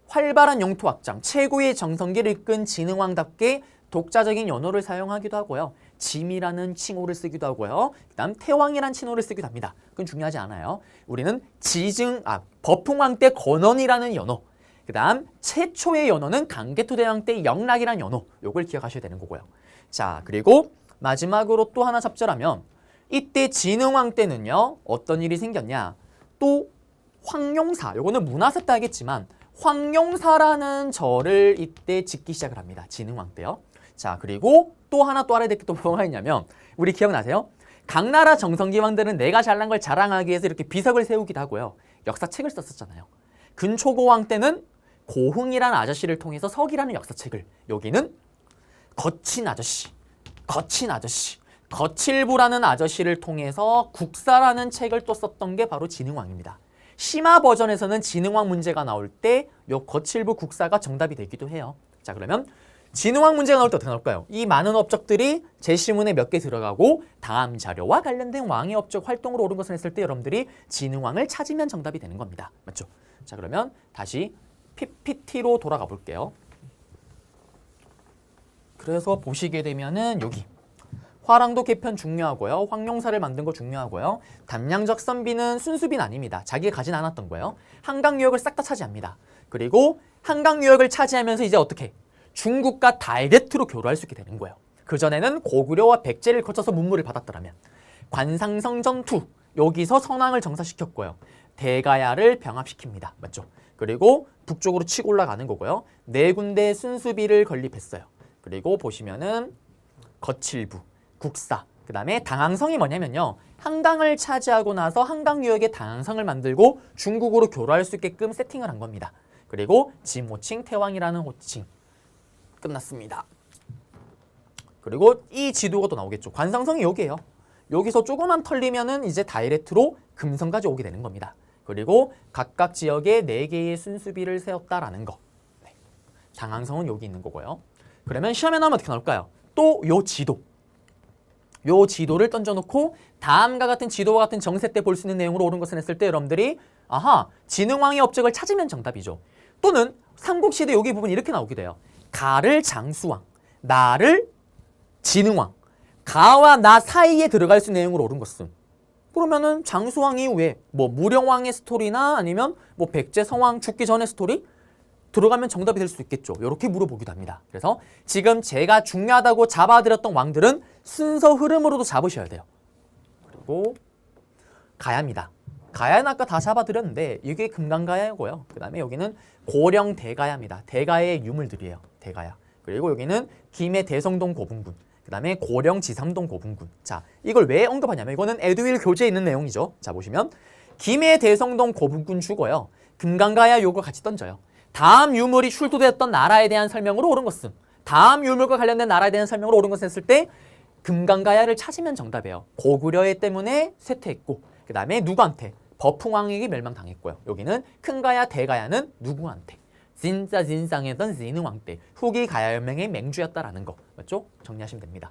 활발한 영토 확장, 최고의 정성기를 이끈 진흥왕답게 독자적인 연호를 사용하기도 하고요. 짐이라는 칭호를 쓰기도 하고요. 그 다음 태왕이라는 칭호를 쓰기도 합니다. 그건 중요하지 않아요. 우리는 버풍왕 때 건원이라는 연호, 그 다음 최초의 연호는 강개토대왕 때 영락이라는 연호, 요걸 기억하셔야 되는 거고요. 자, 그리고 마지막으로 또 하나 잡자라면 이때 진흥왕 때는요, 어떤 일이 생겼냐. 또 황룡사, 요거는 문화세 때 하겠지만 황룡사라는 절을 이때 짓기 시작을 합니다. 진흥왕 때요. 자, 그리고 또 하나 또 알아야 될 게 또 뭐가 있냐면 우리 기억나세요? 각 나라 정성기 왕들은 내가 잘난 걸 자랑하기 위해서 이렇게 비석을 세우기도 하고요. 역사책을 썼었잖아요. 근초고왕 때는 고흥이라는 아저씨를 통해서 석이라는 역사책을, 여기는 거친 아저씨, 거칠부라는 아저씨를 통해서 국사라는 책을 또 썼던 게 바로 진흥왕입니다. 심화 버전에서는 진흥왕 문제가 나올 때 요 거칠부 국사가 정답이 되기도 해요. 자, 그러면 진흥왕 문제가 나올 때 어떻게 나올까요? 이 많은 업적들이 제시문에 몇 개 들어가고 다음 자료와 관련된 왕의 업적 활동으로 옳은 것을 했을 때 여러분들이 진흥왕을 찾으면 정답이 되는 겁니다. 맞죠? 자, 그러면 다시 PPT로 돌아가 볼게요. 그래서 보시게 되면은 여기 화랑도 개편 중요하고요. 황룡사를 만든 거 중요하고요. 담량적 선비는 순수비는 아닙니다. 자기가 가진 않았던 거예요. 한강 유역을 싹 다 차지합니다. 그리고 한강 유역을 차지하면서 이제 어떻게? 중국과 다이렉트로 교류할 수 있게 되는 거예요. 그전에는 고구려와 백제를 거쳐서 문물을 받았더라면. 관상성 전투, 여기서 선왕을 정사시켰고요. 대가야를 병합시킵니다. 맞죠? 그리고 북쪽으로 치고 올라가는 거고요. 4군데 순수비를 건립했어요. 그리고 보시면은 거칠부, 국사, 그 다음에 당항성이 뭐냐면요. 한강을 차지하고 나서 한강 유역에 당항성을 만들고 중국으로 교류할 수 있게끔 세팅을 한 겁니다. 그리고 진호칭, 태왕이라는 호칭. 끝났습니다. 그리고 이 지도가 또 나오겠죠. 관상성이 여기에요. 여기서 조금만 털리면은 이제 다이렉트로 금성까지 오게 되는 겁니다. 그리고 각각 지역에 4개의 순수비를 세웠다라는 거. 네. 당항성은 여기 있는 거고요. 그러면 시험에 나오면 어떻게 나올까요? 또 요 지도. 요 지도를 던져놓고 다음과 같은 지도와 같은 정세 때 볼 수 있는 내용으로 옳은 것을 했을 때 여러분들이 아하, 진흥왕의 업적을 찾으면 정답이죠. 또는 삼국시대 여기 부분 이렇게 나오게 돼요. 가를 장수왕, 나를 진흥왕. 가와 나 사이에 들어갈 수 있는 내용으로 옳은 것은. 그러면은 장수왕 이후에 뭐 무령왕의 스토리나 아니면 뭐 백제성왕 죽기 전의 스토리 들어가면 정답이 될 수 있겠죠. 이렇게 물어보기도 합니다. 그래서 지금 제가 중요하다고 잡아드렸던 왕들은 순서 흐름으로도 잡으셔야 돼요. 그리고 가야입니다. 가야는 아까 다 잡아드렸는데 이게 금강가야고요. 그 다음에 여기는 고령 대가야입니다. 대가의 유물들이에요. 대가야. 그리고 여기는 김해 대성동 고분군. 그 다음에 고령 지삼동 고분군. 자, 이걸 왜 언급하냐면 이거는 에듀윌 교재에 있는 내용이죠. 자, 보시면 김해 대성동 고분군 주고요. 금강가야 요거 같이 던져요. 다음 유물이 출토되었던 나라에 대한 설명으로 옳은 것은, 다음 유물과 관련된 나라에 대한 설명으로 옳은 것을 했을 때 금강가야를 찾으면 정답이에요. 고구려에 때문에 쇠퇴했고 그 다음에 누구한테? 버풍왕에게 멸망당했고요. 여기는 큰가야 대가야는 누구한테? 진짜 진상했던 진흥왕 때 후기 가야연맹의 맹주였다라는 거. 맞죠? 정리하시면 됩니다.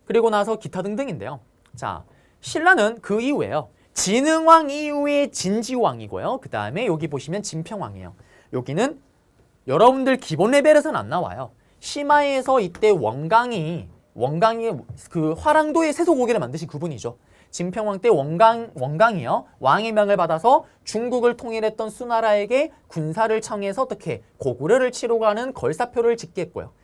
그리고 나서 기타 등등인데요. 자, 신라는 그 이후에요. 진흥왕 이후에 진지왕이고요. 그 다음에 여기 보시면 진평왕이에요. 여기는 여러분들 기본 레벨에서는 안 나와요. 심화에서 이때 원강이 그 화랑도의 세속오기를 만드신 그분이죠. 진평왕 때 원강이요. 왕의 명을 받아서 중국을 통일했던 수나라에게 군사를 청해서 어떻게 고구려를 치러 가는 걸사표를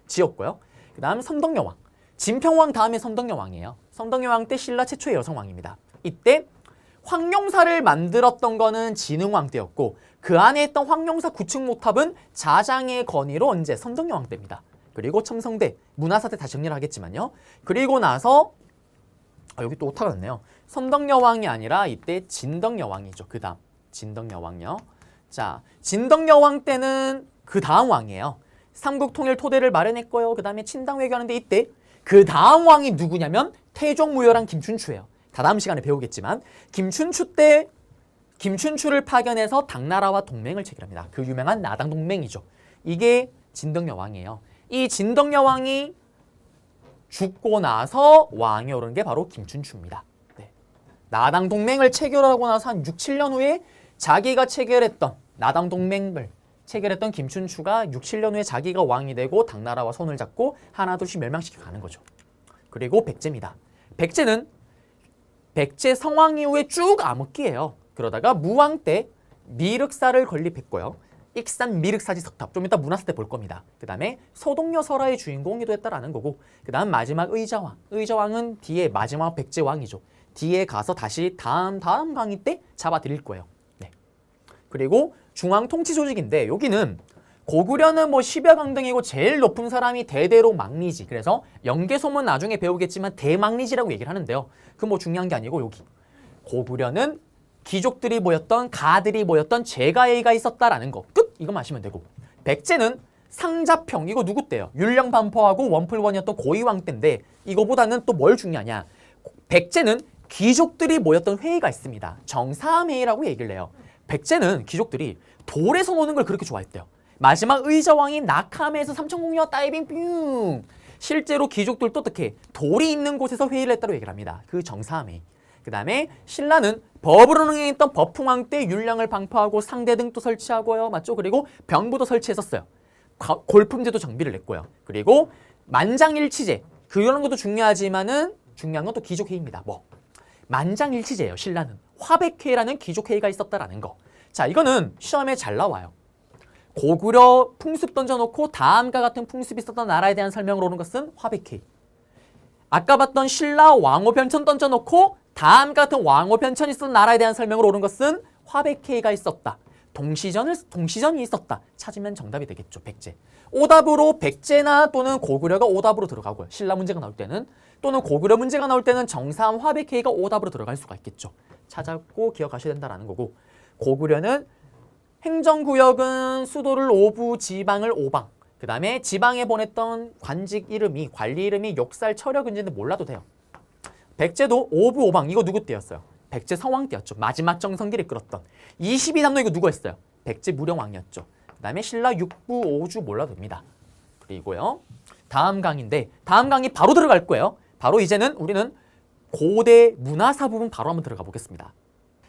지었고요. 그 다음 선덕여왕. 진평왕 다음에 선덕여왕이에요. 선덕여왕 때 신라 최초의 여성왕입니다. 이때 황룡사를 만들었던 거는 진흥왕 때였고 그 안에 있던 황룡사 구축 모탑은 자장의 건의로 언제 선덕여왕 때입니다. 그리고 첨성대, 문화사 때 다시 정리를 하겠지만요. 그리고 나서 여기 또 오타가 났네요. 선덕여왕이 아니라 이때 진덕여왕이죠. 그 다음 진덕여왕요. 자, 진덕여왕 때는 그 다음 왕이에요. 삼국통일 토대를 마련했고요. 그 다음에 친당 외교하는데 이때 그 다음 왕이 누구냐면 태종무열한 김춘추예요. 다다음 시간에 배우겠지만 김춘추 때 김춘추를 파견해서 당나라와 동맹을 체결합니다. 그 유명한 나당 동맹이죠. 이게 진덕여왕이에요. 이 진덕여왕이 죽고 나서 왕이 오른 게 바로 김춘추입니다. 네. 나당 동맹을 체결하고 나서 한 6, 7년 후에 자기가 체결했던 나당 동맹을 체결했던 김춘추가 6, 7년 후에 자기가 왕이 되고 당나라와 손을 잡고 하나둘씩 멸망시켜 가는 거죠. 그리고 백제입니다. 백제는 백제 성왕 이후에 쭉 암흑기예요. 그러다가 무왕 때 미륵사를 건립했고요. 익산 미륵사지 석탑 좀 이따 문화사 때 볼 겁니다. 그 다음에 소동여 설화의 주인공이기도 했다라는 거고 그 다음 마지막 의자왕. 의자왕은 뒤에 마지막 백제왕이죠. 뒤에 가서 다시 다음 강의 때 잡아드릴 거예요. 네. 그리고 중앙 통치 조직인데 여기는 고구려는 뭐 10여 강등이고 제일 높은 사람이 대대로 막리지. 그래서 연개소문 나중에 배우겠지만 대막리지라고 얘기를 하는데요. 그 뭐 중요한 게 아니고 여기 고구려는 귀족들이 모였던 가들이 모였던 제가회의가 있었다라는 거 끝! 이거 마시면 되고 백제는 상자평 이거 누구 때요? 율령반포하고 원풀원이었던 고이왕 때인데 이거보다는 또 뭘 중요하냐 백제는 귀족들이 모였던 회의가 있습니다. 정사함회의라고 얘기를 해요. 백제는 귀족들이 돌에서 노는 걸 그렇게 좋아했대요. 마지막 의자왕이 낙함에서 삼천궁녀 다이빙 뿅 실제로 귀족들도 어떻게 돌이 있는 곳에서 회의를 했다고 얘기를 합니다. 그 정사함회의. 그 다음에 신라는 법으로 능했던 법풍왕 때 율령을 방파하고 상대등도 설치하고요. 맞죠? 그리고 병부도 설치했었어요. 골품제도 정비를 했고요. 그리고 만장일치제. 그런 것도 중요하지만은 중요한 건 또 귀족회의입니다. 뭐 만장일치제예요. 신라는. 화백회라는 귀족회의가 있었다라는 거. 자, 이거는 시험에 잘 나와요. 고구려 풍습 던져놓고 다음과 같은 풍습이 있었던 나라에 대한 설명을 오는 것은 화백회의. 아까 봤던 신라 왕호변천 던져놓고 다음과 같은 왕호변천이 있었던 나라에 대한 설명을 오는 것은 화백회의가 있었다. 동시전이 있었다. 찾으면 정답이 되겠죠. 백제. 오답으로 백제나 또는 고구려가 오답으로 들어가고요. 신라 문제가 나올 때는 또는 고구려 문제가 나올 때는 정사함 화백회의가 오답으로 들어갈 수가 있겠죠. 찾았고 기억하셔야 된다는 거고 고구려는 행정구역은 수도를 5부, 지방을 5방. 그 다음에 지방에 보냈던 관직 이름이 관리 이름이 욕살, 철역, 은지인데 몰라도 돼요. 백제도 5부, 5방. 이거 누구 때였어요? 백제 성왕 때였죠. 마지막 정성기를 끌었던. 22남로 이거 누구 했어요? 백제 무령왕이었죠. 그 다음에 신라 6부, 5주 몰라도 됩니다. 그리고요. 다음 강인데 다음 강의 바로 들어갈 거예요. 바로 이제는 우리는 고대 문화사 부분 바로 한번 들어가 보겠습니다.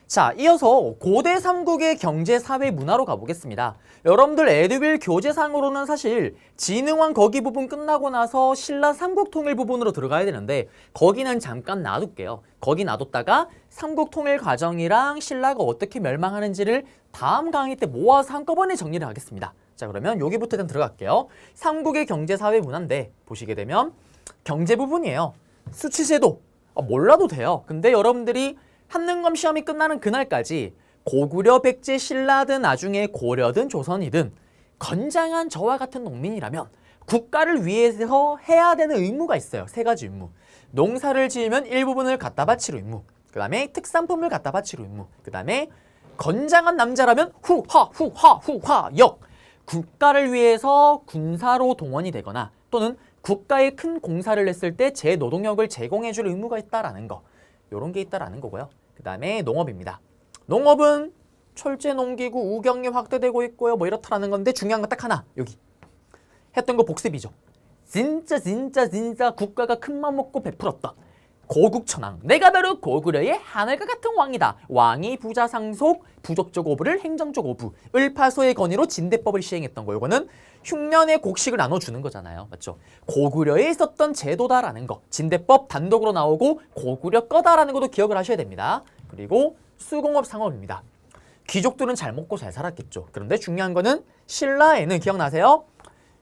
자, 이어서 고대 삼국의 경제, 사회, 문화로 가보겠습니다. 여러분들 에듀윌 교재상으로는 사실 진흥왕 거기 부분 끝나고 나서 신라 삼국통일 부분으로 들어가야 되는데 거기는 잠깐 놔둘게요. 거기 놔뒀다가 삼국통일 과정이랑 신라가 어떻게 멸망하는지를 다음 강의 때 모아서 한꺼번에 정리를 하겠습니다. 자, 그러면 여기부터 일단 들어갈게요. 삼국의 경제, 사회, 문화인데 보시게 되면 경제 부분이에요. 수치제도 몰라도 돼요. 근데 여러분들이 한능검 시험이 끝나는 그날까지 고구려, 백제, 신라든 나중에 고려든 조선이든 건장한 저와 같은 농민이라면 국가를 위해서 해야 되는 의무가 있어요. 세 가지 의무. 농사를 지으면 일부분을 갖다 바칠 의무. 그 다음에 특산품을 갖다 바칠 의무. 그 다음에 건장한 남자라면 역. 국가를 위해서 군사로 동원이 되거나 또는 국가에 큰 공사를 했을 때 제 노동력을 제공해줄 의무가 있다라는 거. 요런 게 있다라는 거고요. 그 다음에 농업입니다. 농업은 철제 농기구, 우경이 확대되고 있고요. 뭐 이렇다라는 건데 중요한 건 딱 하나. 여기. 했던 거 복습이죠. 진짜 국가가 큰맘 먹고 베풀었던 고국천왕. 내가 바로 고구려의 하늘과 같은 왕이다. 왕이 부자 상속, 부족적 오부를 행정적 오부, 을파소의 건의로 진대법을 시행했던 거. 이거는 흉년의 곡식을 나눠주는 거잖아요. 맞죠? 고구려에 있었던 제도다라는 거. 진대법 단독으로 나오고 고구려 거다라는 것도 기억을 하셔야 됩니다. 그리고 수공업 상업입니다. 귀족들은 잘 먹고 잘 살았겠죠. 그런데 중요한 거는 신라에는 기억나세요?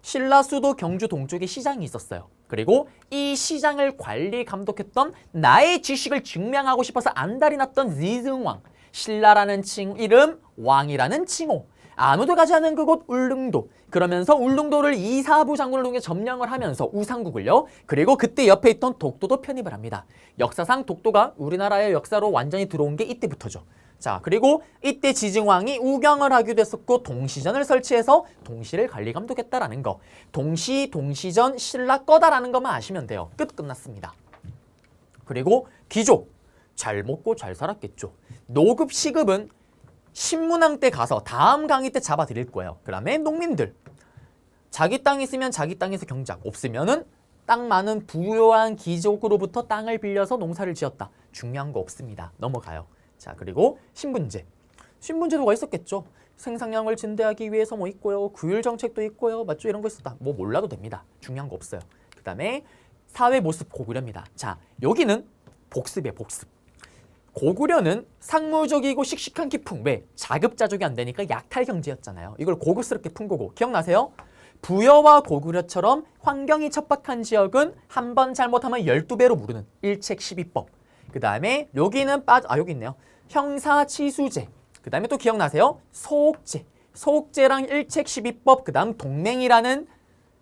신라 수도 경주 동쪽에 시장이 있었어요. 그리고 이 시장을 관리 감독했던 나의 지식을 증명하고 싶어서 안달이 났던 지승왕. 신라라는 이름, 왕이라는 칭호. 아무도 가지 않은 그곳 울릉도. 그러면서 울릉도를 이사부 장군을 통해 점령을 하면서 우상국을요. 그리고 그때 옆에 있던 독도도 편입을 합니다. 역사상 독도가 우리나라의 역사로 완전히 들어온 게 이때부터죠. 자, 그리고 이때 지증왕이 우경을 하기도 했었고 동시전을 설치해서 동시를 관리 감독했다라는 거. 동시전 신라 거다라는 것만 아시면 돼요. 끝났습니다. 그리고 귀족. 잘 먹고 잘 살았겠죠. 노급 시급은 신문왕 때 가서 다음 강의 때 잡아 드릴 거예요. 그 다음에 농민들. 자기 땅 있으면 자기 땅에서 경작. 없으면은 땅 많은 부유한 귀족으로부터 땅을 빌려서 농사를 지었다. 중요한 거 없습니다. 넘어가요. 자, 그리고 신분제. 신분제도가 있었겠죠. 생산량을 증대하기 위해서 뭐 있고요. 구율 정책도 있고요. 맞죠? 이런 거 있었다. 뭐 몰라도 됩니다. 중요한 거 없어요. 그 다음에 사회 모습 고구려입니다. 자, 여기는 복습이에요. 복습. 고구려는 상무적이고 씩씩한 기풍. 왜? 자급자족이 안 되니까 약탈 경제였잖아요. 이걸 고급스럽게 푼 거고. 기억나세요? 부여와 고구려처럼 환경이 척박한 지역은 한 번 잘못하면 12배로 무르는 일책 12법. 그 다음에 여기는 여기 있네요. 형사치수제. 그 다음에 또 기억나세요? 소옥제. 소옥제랑 일책 12법. 그 다음 동맹이라는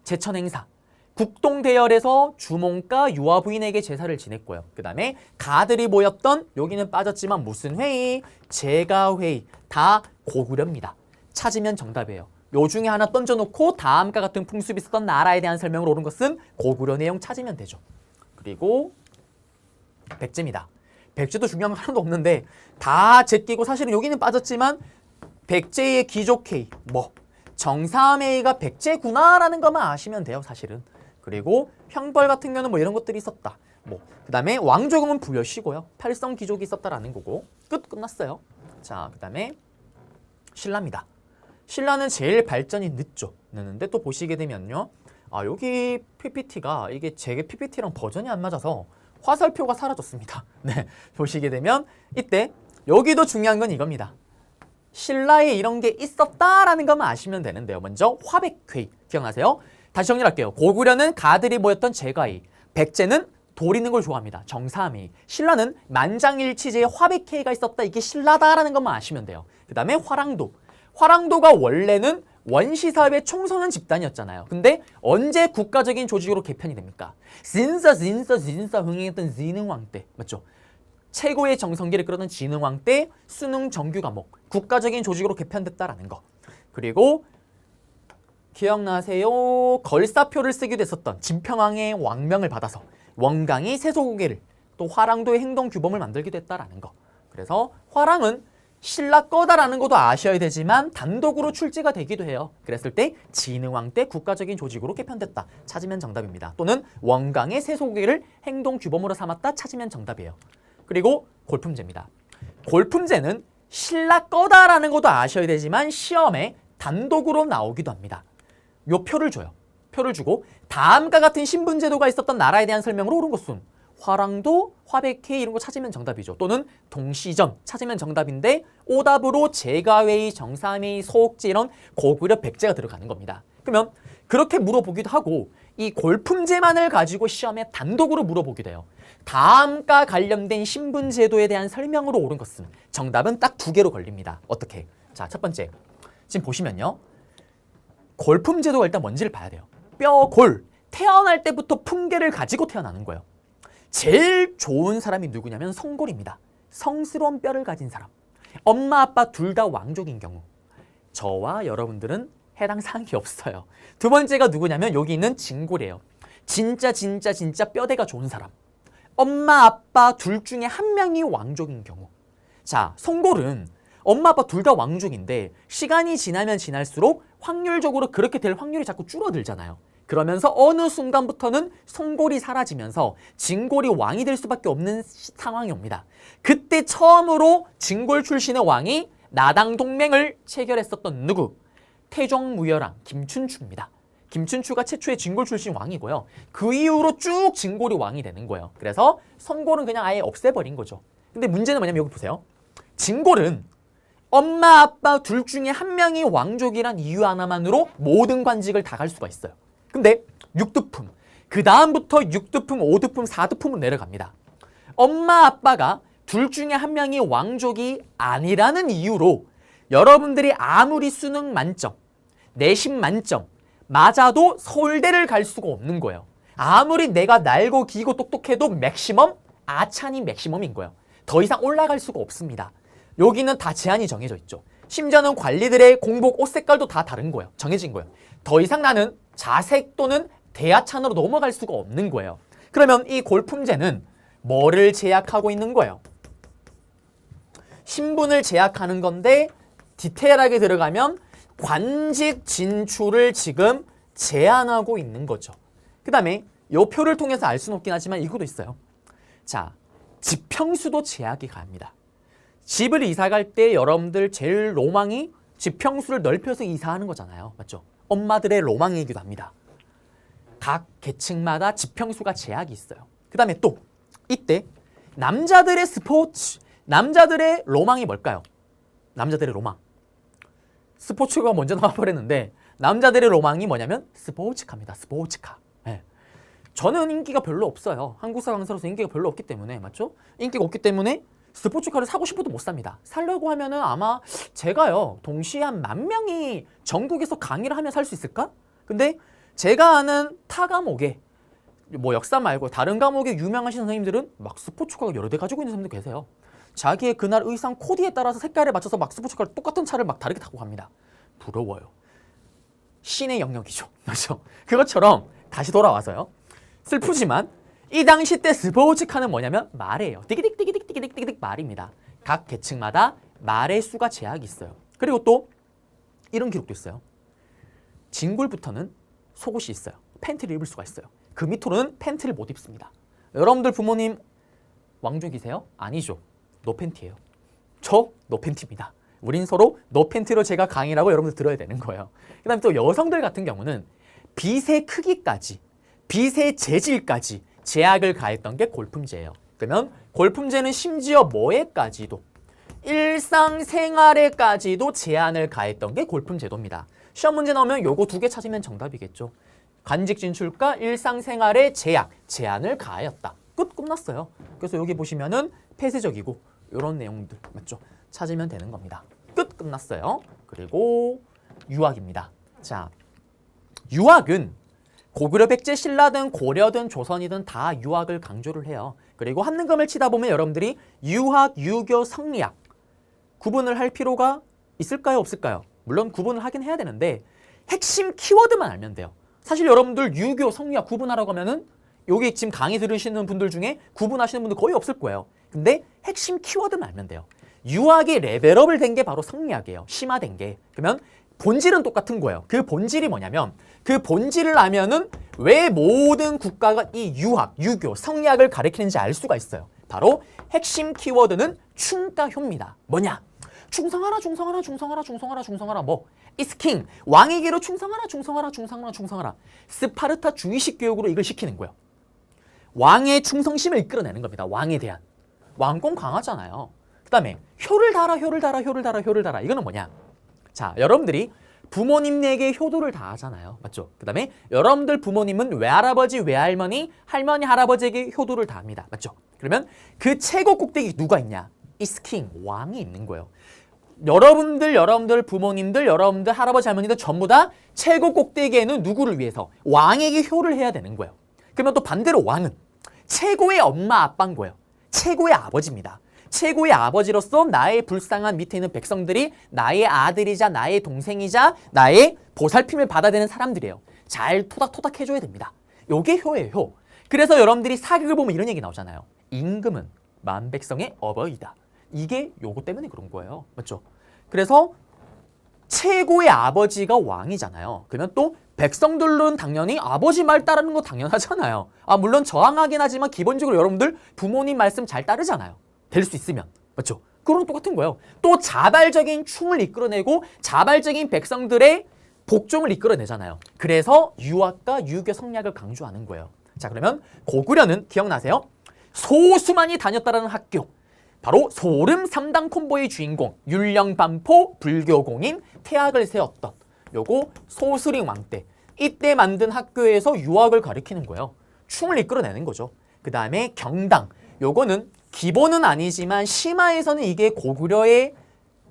제천행사. 국동대열에서 주몽과 유아부인에게 제사를 지냈고요. 그 다음에 가들이 모였던 여기는 빠졌지만 무슨 회의? 제가회의. 다 고구려입니다. 찾으면 정답이에요. 요 중에 하나 던져놓고 다음과 같은 풍습이 있었던 나라에 대한 설명을 옳은 것은 고구려 내용 찾으면 되죠. 그리고 백제입니다. 백제도 중요한 거 하나도 없는데 다 제끼고 사실은 여기는 빠졌지만 백제의 귀족회의, 정삼회의가 백제구나라는 것만 아시면 돼요. 사실은. 그리고 형벌 같은 경우는 이런 것들이 있었다. 그 다음에 왕조금은 부여시고요. 팔성 귀족이 있었다라는 거고 끝났어요. 자, 그 다음에 신라입니다. 신라는 제일 발전이 늦는데 또 보시게 되면요. 여기 PPT가 이게 제 PPT랑 버전이 안 맞아서 화살표가 사라졌습니다. 네, 보시게 되면 이때 여기도 중요한 건 이겁니다. 신라에 이런 게 있었다라는 것만 아시면 되는데요. 먼저 화백회의 기억나세요? 다시 정리할게요. 고구려는 가들이 모였던 제가의, 백제는 돌 있는 걸 좋아합니다. 정삼회의. 신라는 만장일치제의 화백회의가 있었다. 이게 신라다라는 것만 아시면 돼요. 그 다음에 화랑도. 화랑도가 원래는 원시사회 총선은 집단이었잖아요. 근데 언제 국가적인 조직으로 개편이 됩니까? 진짜 흥행했던 진흥왕 때. 맞죠? 최고의 정성기를 끌어던 진흥왕 때 수능 정규 과목 국가적인 조직으로 개편됐다라는 거. 그리고 기억나세요? 걸사표를 쓰기도 했었던 진평왕의 왕명을 받아서 원강이 세소고개를 또 화랑도의 행동규범을 만들기도 했다라는 거. 그래서 화랑은 신라 거다라는 것도 아셔야 되지만 단독으로 출제가 되기도 해요. 그랬을 때 진흥왕 때 국가적인 조직으로 개편됐다. 찾으면 정답입니다. 또는 원강의 세소고개를 행동규범으로 삼았다. 찾으면 정답이에요. 그리고 골품제입니다. 골품제는 신라 거다라는 것도 아셔야 되지만 시험에 단독으로 나오기도 합니다. 요 표를 줘요. 표를 주고 다음과 같은 신분제도가 있었던 나라에 대한 설명으로 옳은 것은 화랑도, 화백회의 이런 거 찾으면 정답이죠. 또는 동시전 찾으면 정답인데 오답으로 제가회의, 정삼회의, 소옥제 이런 고구려 백제가 들어가는 겁니다. 그러면 그렇게 물어보기도 하고 이 골품제만을 가지고 시험에 단독으로 물어보기도 해요. 다음과 관련된 신분제도에 대한 설명으로 옳은 것은 정답은 딱 2개로 걸립니다. 어떻게? 자, 첫 번째. 지금 보시면요. 골품제도가 일단 뭔지를 봐야 돼요. 뼈골. 태어날 때부터 품계를 가지고 태어나는 거예요. 제일 좋은 사람이 누구냐면 성골입니다. 성스러운 뼈를 가진 사람. 엄마 아빠 둘 다 왕족인 경우. 저와 여러분들은 해당 사항이 없어요. 두 번째가 누구냐면 여기 있는 진골이에요. 진짜 뼈대가 좋은 사람. 엄마 아빠 둘 중에 한 명이 왕족인 경우. 자, 성골은 엄마 아빠 둘 다 왕족인데 시간이 지나면 지날수록 확률적으로 그렇게 될 확률이 자꾸 줄어들잖아요. 그러면서 어느 순간부터는 송골이 사라지면서 진골이 왕이 될 수밖에 없는 상황이 옵니다. 그때 처음으로 진골 출신의 왕이 나당 동맹을 체결했었던 누구? 태종무열왕 김춘추입니다. 김춘추가 최초의 진골 출신 왕이고요. 그 이후로 쭉 진골이 왕이 되는 거예요. 그래서 성골은 그냥 아예 없애버린 거죠. 근데 문제는 뭐냐면 여기 보세요. 진골은 엄마 아빠 둘 중에 한 명이 왕족이란 이유 하나만으로 모든 관직을 다 갈 수가 있어요. 근데 육두품, 그 다음부터 육두품, 오두품, 사두품으로 내려갑니다. 엄마 아빠가 둘 중에 한 명이 왕족이 아니라는 이유로 여러분들이 아무리 수능 만점, 내신 만점 맞아도 서울대를 갈 수가 없는 거예요. 아무리 내가 날고 기고 똑똑해도 맥시멈, 아찬이 맥시멈인 거예요. 더 이상 올라갈 수가 없습니다. 여기는 다 제한이 정해져 있죠. 심지어는 관리들의 공복 옷 색깔도 다 다른 거예요. 정해진 거예요. 더 이상 나는 자색 또는 대하찬으로 넘어갈 수가 없는 거예요. 그러면 이 골품제는 뭐를 제약하고 있는 거예요? 신분을 제약하는 건데 디테일하게 들어가면 관직 진출을 지금 제한하고 있는 거죠. 그 다음에 이 표를 통해서 알 수는 없긴 하지만 이것도 있어요. 자, 지평수도 제약이 가합니다. 집을 이사 갈 때 여러분들 제일 로망이 지평수를 넓혀서 이사하는 거잖아요. 맞죠? 엄마들의 로망이기도 합니다. 각 계층마다 지평수가 제약이 있어요. 그 다음에 또 이때 남자들의 스포츠, 남자들의 로망이 뭘까요? 남자들의 로망. 스포츠가 먼저 나와버렸는데 남자들의 로망이 뭐냐면 스포츠카입니다. 스포츠카. 네. 저는 인기가 별로 없어요. 한국사 강사로서 인기가 별로 없기 때문에. 맞죠? 인기가 없기 때문에 스포츠카를 사고 싶어도 못 삽니다. 살려고 하면은 아마 제가요 동시에 한 10,000명이 전국에서 강의를 하면 살 수 있을까? 근데 제가 아는 타 과목에 뭐 역사 말고 다른 과목에 유명하신 선생님들은 막 스포츠카가 여러 대 가지고 있는 선생님도 계세요. 자기의 그날 의상 코디에 따라서 색깔에 맞춰서 막 스포츠카를 똑같은 차를 막 다르게 타고 갑니다. 부러워요. 신의 영역이죠. 그렇죠? 그것처럼 다시 돌아와서요. 슬프지만 이 당시 때 스포츠카는 뭐냐면 말이에요. 띠기딕 말입니다. 각 계층마다 말의 수가 제약이 있어요. 그리고 또 이런 기록도 있어요. 진골부터는 속옷이 있어요. 팬티를 입을 수가 있어요. 그 밑으로는 팬티를 못 입습니다. 여러분들 부모님 왕족이세요? 아니죠. 노팬티예요. 저 노팬티입니다. 우린 서로 노팬티로 제가 강의라고 여러분들 들어야 되는 거예요. 그 다음에 또 여성들 같은 경우는 빗의 크기까지, 빗의 재질까지 제약을 가했던 게 골품제예요. 그러면 골품제는 심지어 뭐에까지도 일상생활에까지도 제한을 가했던 게 골품제도입니다. 시험 문제 나오면 요거 2개 찾으면 정답이겠죠. 관직 진출과 일상생활의 제한을 가하였다. 끝났어요. 그래서 여기 보시면은 폐쇄적이고 이런 내용들 맞죠? 찾으면 되는 겁니다. 끝났어요. 그리고 유학입니다. 자, 유학은 고구려, 백제, 신라든 고려든 조선이든 다 유학을 강조를 해요. 그리고 한능검을 치다 보면 여러분들이 유학, 유교, 성리학 구분을 할 필요가 있을까요? 없을까요? 물론 구분을 하긴 해야 되는데 핵심 키워드만 알면 돼요. 사실 여러분들 유교, 성리학 구분하라고 하면은 여기 지금 강의 들으시는 분들 중에 구분하시는 분들 거의 없을 거예요. 근데 핵심 키워드만 알면 돼요. 유학이 레벨업을 된 게 바로 성리학이에요. 심화된 게. 그러면 본질은 똑같은 거예요. 그 본질이 뭐냐면 그 본질을 알면은 왜 모든 국가가 이 유학, 유교, 성리학을 가리키는지 알 수가 있어요. 바로 핵심 키워드는 충가효입니다. 뭐냐? 충성하라, 충성하라, 충성하라, 충성하라, 충성하라. 뭐? is king. 왕에게로 충성하라, 충성하라, 충성하라, 충성하라. 스파르타 주의식 교육으로 이걸 시키는 거예요. 왕의 충성심을 이끌어내는 겁니다. 왕에 대한. 왕권 강하잖아요. 그 다음에 효를 달아, 효를 달아, 효를 달아, 효를 달아. 이거는 뭐냐? 자, 여러분들이 부모님에게 효도를 다하잖아요. 맞죠? 그 다음에 여러분들 부모님은 외할아버지, 외할머니, 할머니, 할아버지에게 효도를 다합니다. 맞죠? 그러면 그 최고 꼭대기 누가 있냐? is king. 왕이 있는 거예요. 여러분들 부모님들, 여러분들 할아버지, 할머니들 전부 다 최고 꼭대기에는 누구를 위해서? 왕에게 효를 해야 되는 거예요. 그러면 또 반대로 왕은 최고의 엄마, 아빠인 거예요. 최고의 아버지입니다. 최고의 아버지로서 나의 불쌍한 밑에 있는 백성들이 나의 아들이자 나의 동생이자 나의 보살핌을 받아야 되는 사람들이에요. 잘 토닥토닥 해줘야 됩니다. 요게 효예요, 효. 그래서 여러분들이 사극을 보면 이런 얘기 나오잖아요. 임금은 만백성의 어버이다. 이게 요거 때문에 그런 거예요. 맞죠? 그래서 최고의 아버지가 왕이잖아요. 그러면 또 백성들은 당연히 아버지 말 따르는 거 당연하잖아요. 물론 저항하긴 하지만 기본적으로 여러분들 부모님 말씀 잘 따르잖아요. 될 수 있으면. 맞죠? 그거랑 똑같은 거예요. 또 자발적인 충을 이끌어내고 자발적인 백성들의 복종을 이끌어내잖아요. 그래서 유학과 유교 성략을 강조하는 거예요. 자, 그러면 고구려는 기억나세요? 소수만이 다녔다라는 학교. 바로 소름 3당 콤보의 주인공 율령반포 불교공인 태학을 세웠던 요거 소스링 왕 때 이때 만든 학교에서 유학을 가르치는 거예요. 충을 이끌어내는 거죠. 그 다음에 경당 요거는 기본은 아니지만 심화에서는 이게 고구려의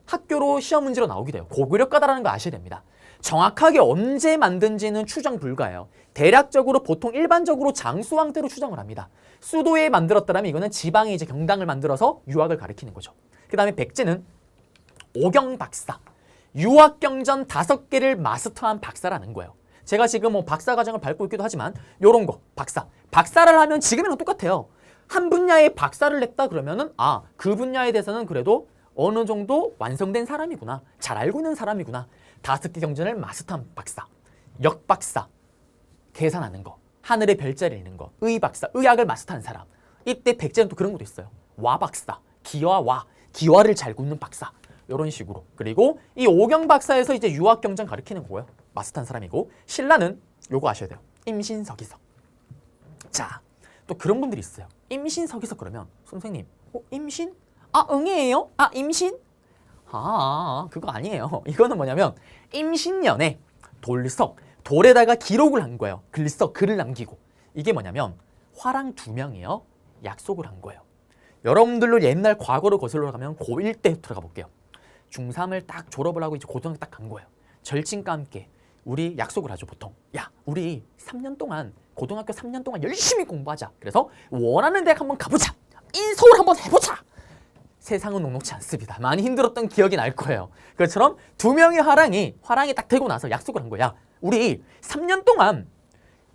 학교로 시험 문제로 나오게 돼요. 고구려과다라는 거 아셔야 됩니다. 정확하게 언제 만든지는 추정 불가예요. 대략적으로 보통 일반적으로 장수왕 때로 추정을 합니다. 수도에 만들었더라면 이거는 지방에 이제 경당을 만들어서 유학을 가리키는 거죠. 그 다음에 백제는 오경박사, 유학경전 5개를 마스터한 박사라는 거예요. 제가 지금 뭐 박사 과정을 밟고 있기도 하지만 요런 거 박사를 하면 지금이랑 똑같아요. 한 분야에 박사를 냈다 그러면은 그 분야에 대해서는 그래도 어느 정도 완성된 사람이구나, 잘 알고 있는 사람이구나. 5개 경전을 마스터한 박사, 역박사, 계산하는 거, 하늘의 별자리 읽는 거, 의박사, 의학을 마스터한 사람. 이때 백제는 또 그런 것도 있어요. 와박사, 기와를 잘 굽는 박사. 이런 식으로. 그리고 이 오경박사에서 이제 유학경전 가르치는 거고요. 마스터한 사람이고. 신라는 요거 아셔야 돼요. 임신서기석. 자, 또 그런 분들이 있어요. 임신서기석 그러면 선생님, 임신? 응이에요? 임신? 그거 아니에요. 이거는 뭐냐면 임신년에 돌에다가 기록을 한 거예요. 글을 남기고. 이게 뭐냐면 화랑 2명이요. 약속을 한 거예요. 여러분들로 옛날 과거로 거슬러 가면 고1 때 들어가 볼게요. 중3을 딱 졸업을 하고 이제 고등학교 딱 간 거예요. 절친과 함께 우리 약속을 하죠, 보통. 야, 우리 3년 동안, 고등학교 3년 동안 열심히 공부하자. 그래서 원하는 대학 한번 가보자. 인서울 한번 해보자. 세상은 녹록지 않습니다. 많이 힘들었던 기억이 날 거예요. 그처럼 2명의 화랑이 딱 되고 나서 약속을 한 거야. 우리 3년 동안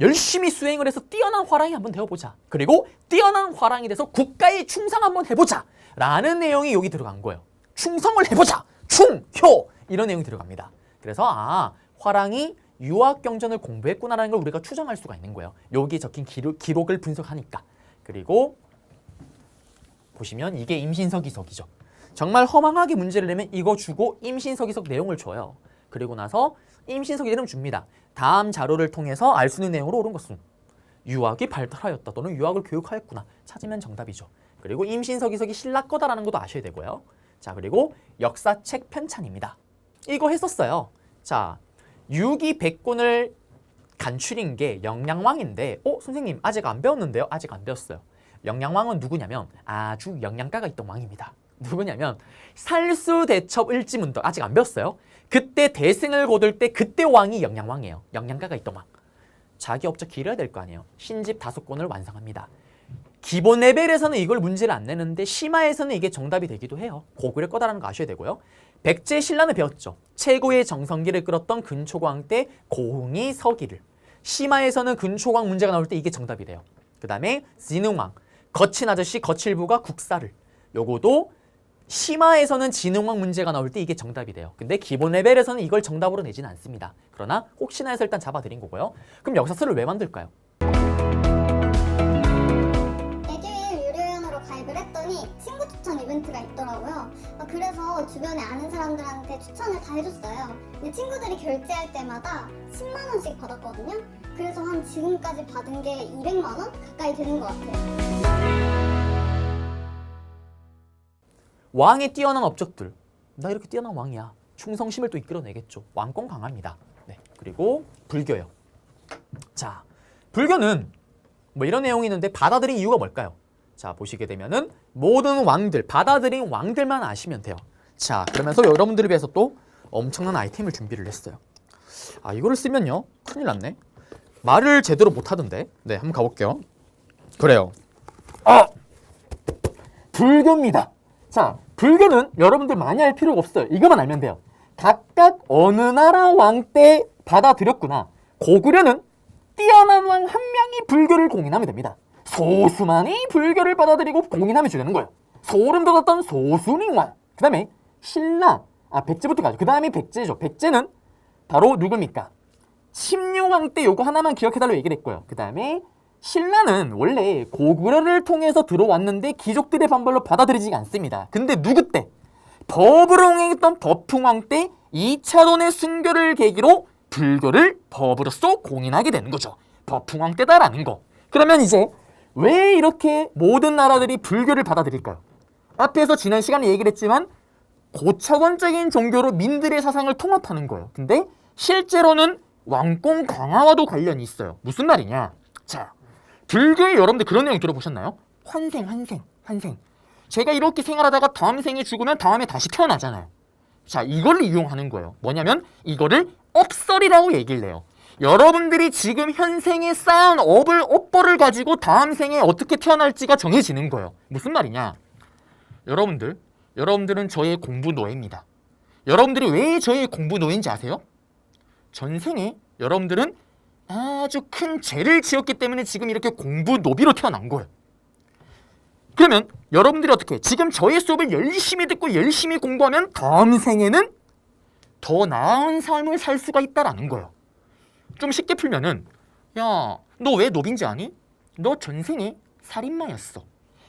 열심히 수행을 해서 뛰어난 화랑이 한번 되어보자. 그리고 뛰어난 화랑이 돼서 국가에 충성 한번 해보자. 라는 내용이 여기 들어간 거예요. 충성을 해보자. 충효. 이런 내용이 들어갑니다. 그래서 화랑이 유학경전을 공부했구나라는 걸 우리가 추정할 수가 있는 거예요. 여기 적힌 기록을 분석하니까. 그리고 보시면 이게 임신서기석이죠. 정말 허망하게 문제를 내면 이거 주고 임신서기석 내용을 줘요. 그리고 나서 임신서기 이름 줍니다. 다음 자료를 통해서 알 수 있는 내용으로 옳은 것은 유학이 발달하였다 또는 유학을 교육하였구나 찾으면 정답이죠. 그리고 임신서기석이 신라 거다라는 것도 아셔야 되고요. 자, 그리고 역사책 편찬입니다. 이거 했었어요. 자, 유기 백군을 간추린 게 영양왕인데 선생님 아직 안 배웠는데요? 아직 안 배웠어요. 영양왕은 누구냐면 아주 영양가가 있던 왕입니다. 누구냐면 살수대첩 을지문덕. 아직 안 배웠어요. 그때 대승을 거둘 때 그때 왕이 영양왕이에요. 영양가가 있던 왕. 자기 업적 기려야 될 거 아니에요. 신집 5권을 완성합니다. 기본 레벨에서는 이걸 문제를 안 내는데 심화에서는 이게 정답이 되기도 해요. 고구려 거다라는 거 아셔야 되고요. 백제 신라는 배웠죠. 최고의 정성기를 끌었던 근초광 때 고흥이 서기를. 심화에서는 근초광 문제가 나올 때 이게 정답이 돼요. 그 다음에 진흥왕, 거친 아저씨 거칠부가 국사를. 요거도 심화에서는 진흥왕 문제가 나올 때 이게 정답이 돼요. 근데 기본 레벨에서는 이걸 정답으로 내지는 않습니다. 그러나 혹시나 해서 일단 잡아드린 거고요. 그럼 역사서를 왜 만들까요? 에듀윌 유료회원으로 가입을 했더니 친구 추천 이벤트가 있더라고요. 그래서 주변에 아는 사람들한테 추천을 다 해줬어요. 근데 친구들이 결제할 때마다 10만 원씩 받았거든요. 그래서 한 지금까지 받은 게 200만 원 가까이 되는 것 같아요. 왕의 뛰어난 업적들. 나 이렇게 뛰어난 왕이야. 충성심을 또 이끌어내겠죠. 왕권 강합니다. 네. 그리고 불교요. 자, 불교는 뭐 이런 내용이 있는데 받아들인 이유가 뭘까요? 자, 보시게 되면은 모든 왕들, 받아들인 왕들만 아시면 돼요. 자, 그러면서 여러분들을 위해서 또 엄청난 아이템을 준비를 했어요. 이거를 쓰면요. 큰일 났네. 말을 제대로 못하던데. 네, 한번 가볼게요. 그래요. 불교입니다. 자, 불교는 여러분들 많이 알 필요가 없어요. 이거만 알면 돼요. 각각 어느 나라 왕 때 받아들였구나. 고구려는 뛰어난 왕 한 명이 불교를 공인하면 됩니다. 소수만이 불교를 받아들이고 공인하면 주는 거예요. 소름 돋았던 소수링 왕. 그 다음에 신라, 백제부터 가죠. 그 다음에 백제죠. 백제는 바로 누굽니까? 침류왕 때 요거 하나만 기억해달라고 얘기를 했고요. 그 다음에 신라는 원래 고구려를 통해서 들어왔는데 귀족들의 반발로 받아들이지 않습니다. 근데 누구 때? 법을 홍행했던 버풍왕 때 2차돈의 순교를 계기로 불교를 법으로서 공인하게 되는 거죠. 버풍왕 때다라는 거. 그러면 이제 왜 이렇게 모든 나라들이 불교를 받아들일까요? 앞에서 지난 시간에 얘기를 했지만 고차원적인 종교로 민들의 사상을 통합하는 거예요. 근데 실제로는 왕권 강화와도 관련이 있어요. 무슨 말이냐? 자, 불교에 여러분들 그런 내용 들어보셨나요? 환생. 제가 이렇게 생활하다가 다음 생에 죽으면 다음에 다시 태어나잖아요. 자, 이걸 이용하는 거예요. 뭐냐면 이거를 업설이라고 얘기를 해요. 여러분들이 지금 현생에 쌓은 업벌을 가지고 다음 생에 어떻게 태어날지가 정해지는 거예요. 무슨 말이냐? 여러분들은 저의 공부 노예입니다. 여러분들이 왜 저의 공부 노예인지 아세요? 전생에 여러분들은 아주 큰 죄를 지었기 때문에 지금 이렇게 공부 노비로 태어난 거예요. 그러면 여러분들이 어떻게 지금 저의 수업을 열심히 듣고 열심히 공부하면 다음 생에는 더 나은 삶을 살 수가 있다라는 거예요. 좀 쉽게 풀면은 야, 너 왜 노비인지 아니? 너 전생에 살인마였어.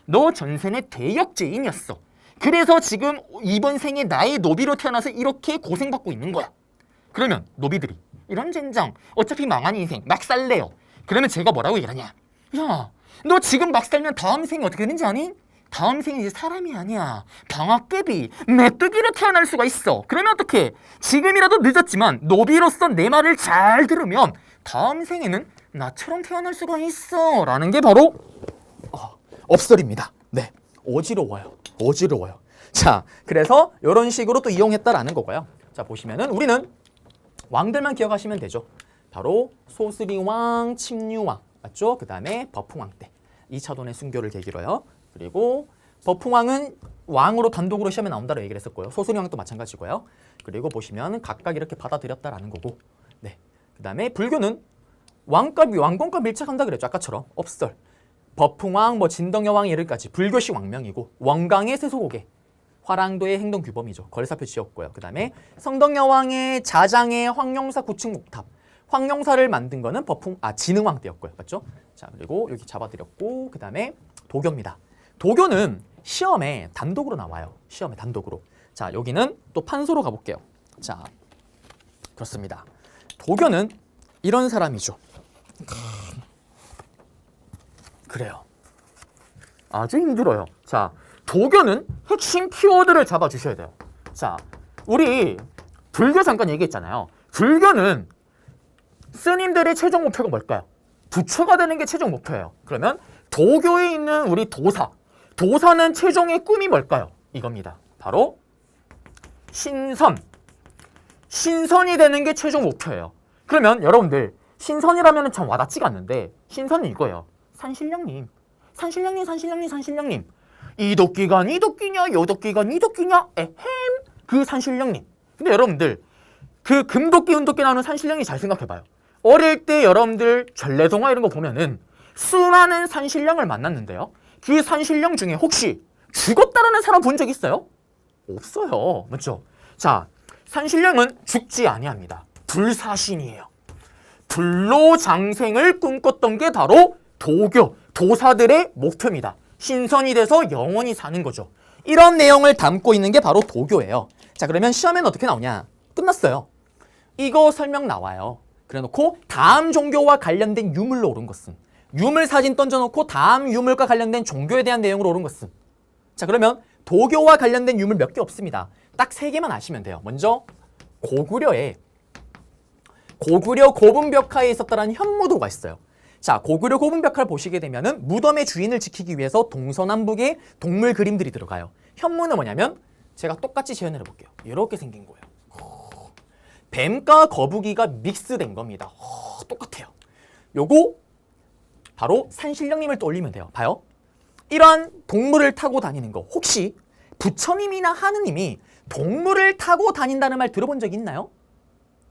너 전생에 대역죄인이었어. 그래서 지금 이번 생에 나의 노비로 태어나서 이렇게 고생받고 있는 거야. 그러면 노비들이 이런 젠장 어차피 망한 인생 막 살래요. 그러면 제가 뭐라고 얘기하냐? 야, 너 지금 막 살면 다음 생이 어떻게 되는지 아니? 다음 생이 이제 사람이 아니야. 방앗개비, 메뚜기로 태어날 수가 있어. 그러면 어떡해? 지금이라도 늦었지만 노비로서 내 말을 잘 들으면 다음 생에는 나처럼 태어날 수가 있어. 라는 게 바로 업설입니다. 네, 어지러워요. 자, 그래서 이런 식으로 또 이용했다라는 거고요. 자, 보시면은 우리는 왕들만 기억하시면 되죠. 바로 소스리왕, 침류왕, 맞죠? 그 다음에 버풍왕 때 2차돈의 순교를 계기로요. 그리고 버풍왕은 왕으로 단독으로 시험에 나온다고 얘기를 했었고요. 소스리왕도 마찬가지고요. 그리고 보시면 각각 이렇게 받아들였다라는 거고, 네. 그 다음에 불교는 왕권과 밀착한다 그랬죠. 아까처럼 업설, 버풍왕, 진덕여왕 이를까지 불교식 왕명이고 원강의 세소고개, 화랑도의 행동규범이죠. 거리사표 지었고요. 그 다음에 성덕여왕의 자장의 황룡사 구층목탑, 황룡사를 만든 거는 진흥왕 때였고요. 맞죠? 자, 그리고 여기 잡아드렸고, 그 다음에 도교입니다. 도교는 시험에 단독으로 나와요. 시험에 단독으로. 자, 여기는 또 판소로 가볼게요. 자, 그렇습니다. 도교는 이런 사람이죠. 그래요. 아주 힘들어요. 자, 도교는 핵심 키워드를 잡아주셔야 돼요. 자, 우리 불교 잠깐 얘기했잖아요. 불교는 스님들의 최종 목표가 뭘까요? 부처가 되는 게 최종 목표예요. 그러면 도교에 있는 우리 도사는 최종의 꿈이 뭘까요? 이겁니다. 바로 신선이 되는 게 최종 목표예요. 그러면 여러분들 신선이라면 참 와닿지가 않는데 신선은 이거예요. 산신령님. 이도끼가 이도끼냐 여도끼가 이도끼냐 에헴 그 산신령님. 근데 여러분들 그 금도끼 은도끼 나오는 산신령이 잘 생각해봐요. 어릴 때 여러분들 전래동화 이런 거 보면은 수많은 산신령을 만났는데요. 그 산신령 중에 혹시 죽었다라는 사람 본 적 있어요? 없어요. 맞죠? 자, 산신령은 죽지 아니합니다. 불사신이에요. 불로 장생을 꿈꿨던 게 바로 도사들의 목표입니다. 신선이 돼서 영원히 사는 거죠. 이런 내용을 담고 있는 게 바로 도교예요. 자, 그러면 시험에는 어떻게 나오냐? 끝났어요. 이거 설명 나와요. 그래놓고 다음 종교와 관련된 유물로 옳은 것은, 유물 사진 던져놓고 다음 유물과 관련된 종교에 대한 내용으로 옳은 것은. 자, 그러면 도교와 관련된 유물 몇 개 없습니다. 딱 3개만 아시면 돼요. 먼저 고구려 고분벽화에 있었다는 현무도가 있어요. 자, 고구려 고분벽화를 보시게 되면은 무덤의 주인을 지키기 위해서 동서남북의 동물 그림들이 들어가요. 현무는 뭐냐면 제가 똑같이 재현을 해볼게요. 이렇게 생긴 거예요. 뱀과 거북이가 믹스된 겁니다. 똑같아요. 요거 바로 산신령님을 떠올리면 돼요. 봐요. 이러한 동물을 타고 다니는 거, 혹시 부처님이나 하느님이 동물을 타고 다닌다는 말 들어본 적 있나요?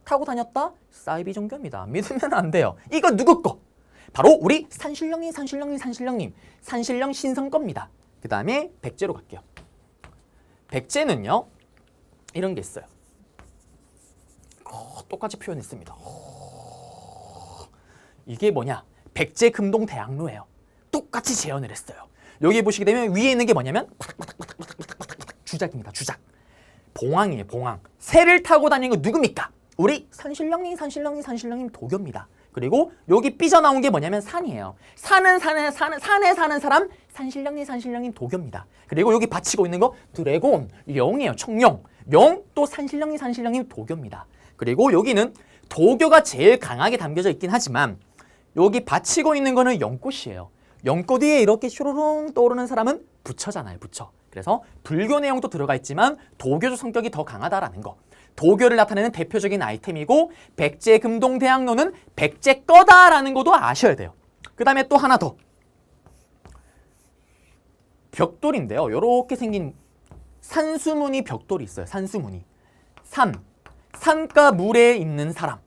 타고 다녔다? 사이비 종교입니다. 믿으면 안 돼요. 이거 누구 거? 바로 우리 산신령님 산신령 신성 겁니다. 그 다음에 백제로 갈게요. 백제는요 이런 게 있어요. 똑같이 표현했습니다. 이게 뭐냐? 백제금동대학로예요. 똑같이 재현을 했어요. 여기 보시게 되면 위에 있는 게 뭐냐면 주작입니다. 주작. 봉황이에요. 봉황. 새를 타고 다니는 거 누굽니까? 우리 산신령님 도교입니다. 그리고 여기 삐져나온 게 뭐냐면 산이에요. 산에 사는 사람 산신령님 도교입니다. 그리고 여기 받치고 있는 거 드래곤, 영이에요. 청룡. 영 또 산신령님 도교입니다. 그리고 여기는 도교가 제일 강하게 담겨져 있긴 하지만 여기 받치고 있는 거는 연꽃이에요. 연꽃 위에 이렇게 슈루룽 떠오르는 사람은 부처잖아요. 부처. 그래서 불교 내용도 들어가 있지만 도교적 성격이 더 강하다라는 거. 도교를 나타내는 대표적인 아이템이고 백제금동대학로는 백제꺼다라는 것도 아셔야 돼요. 그 다음에 또 하나 더. 벽돌인데요. 이렇게 생긴 산수무늬 벽돌이 있어요. 산수무늬. 산가 물에 있는 사람.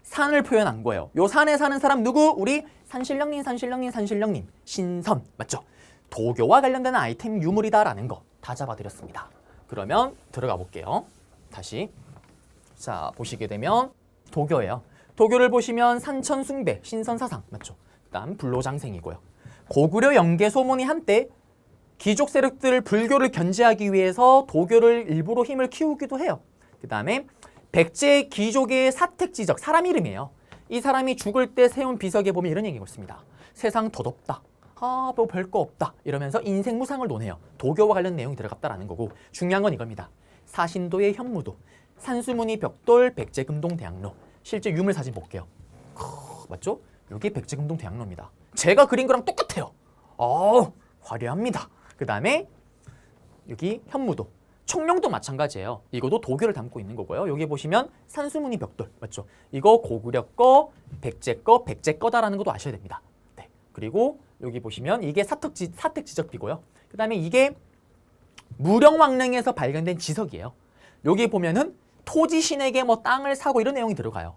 산을 표현한 거예요. 요 산에 사는 사람 누구? 우리 산신령님. 신선. 맞죠? 도교와 관련된 아이템 유물이다라는 거 다 잡아드렸습니다. 그러면 들어가 볼게요. 다시. 자, 보시게 되면 도교예요. 도교를 보시면 산천숭배, 신선사상. 맞죠? 그다음 불로장생이고요. 고구려 영계소문이 한때 귀족 세력들 불교를 견제하기 위해서 도교를 일부러 힘을 키우기도 해요. 그 다음에 백제 귀족의 사택지적, 사람 이름이에요. 이 사람이 죽을 때 세운 비석에 보면 이런 얘기가 있습니다. 세상 덧없다. 뭐 별거 없다. 이러면서 인생 무상을 논해요. 도교와 관련 내용이 들어갔다라는 거고 중요한 건 이겁니다. 사신도의 현무도, 산수무늬 벽돌, 백제금동대학로. 실제 유물 사진 볼게요. 맞죠? 여기 백제금동대학로입니다. 제가 그린 거랑 똑같아요. 화려합니다. 그 다음에 여기 현무도. 청룡도 마찬가지예요. 이것도 도교를 담고 있는 거고요. 여기 보시면 산수무늬 벽돌. 맞죠? 이거 고구려 거, 백제 거다라는 것도 아셔야 됩니다. 네. 그리고 여기 보시면 이게 사택지적비고요. 그 다음에 이게 무령왕릉에서 발견된 지석이에요. 여기 보면은 토지신에게 뭐 땅을 사고 이런 내용이 들어가요.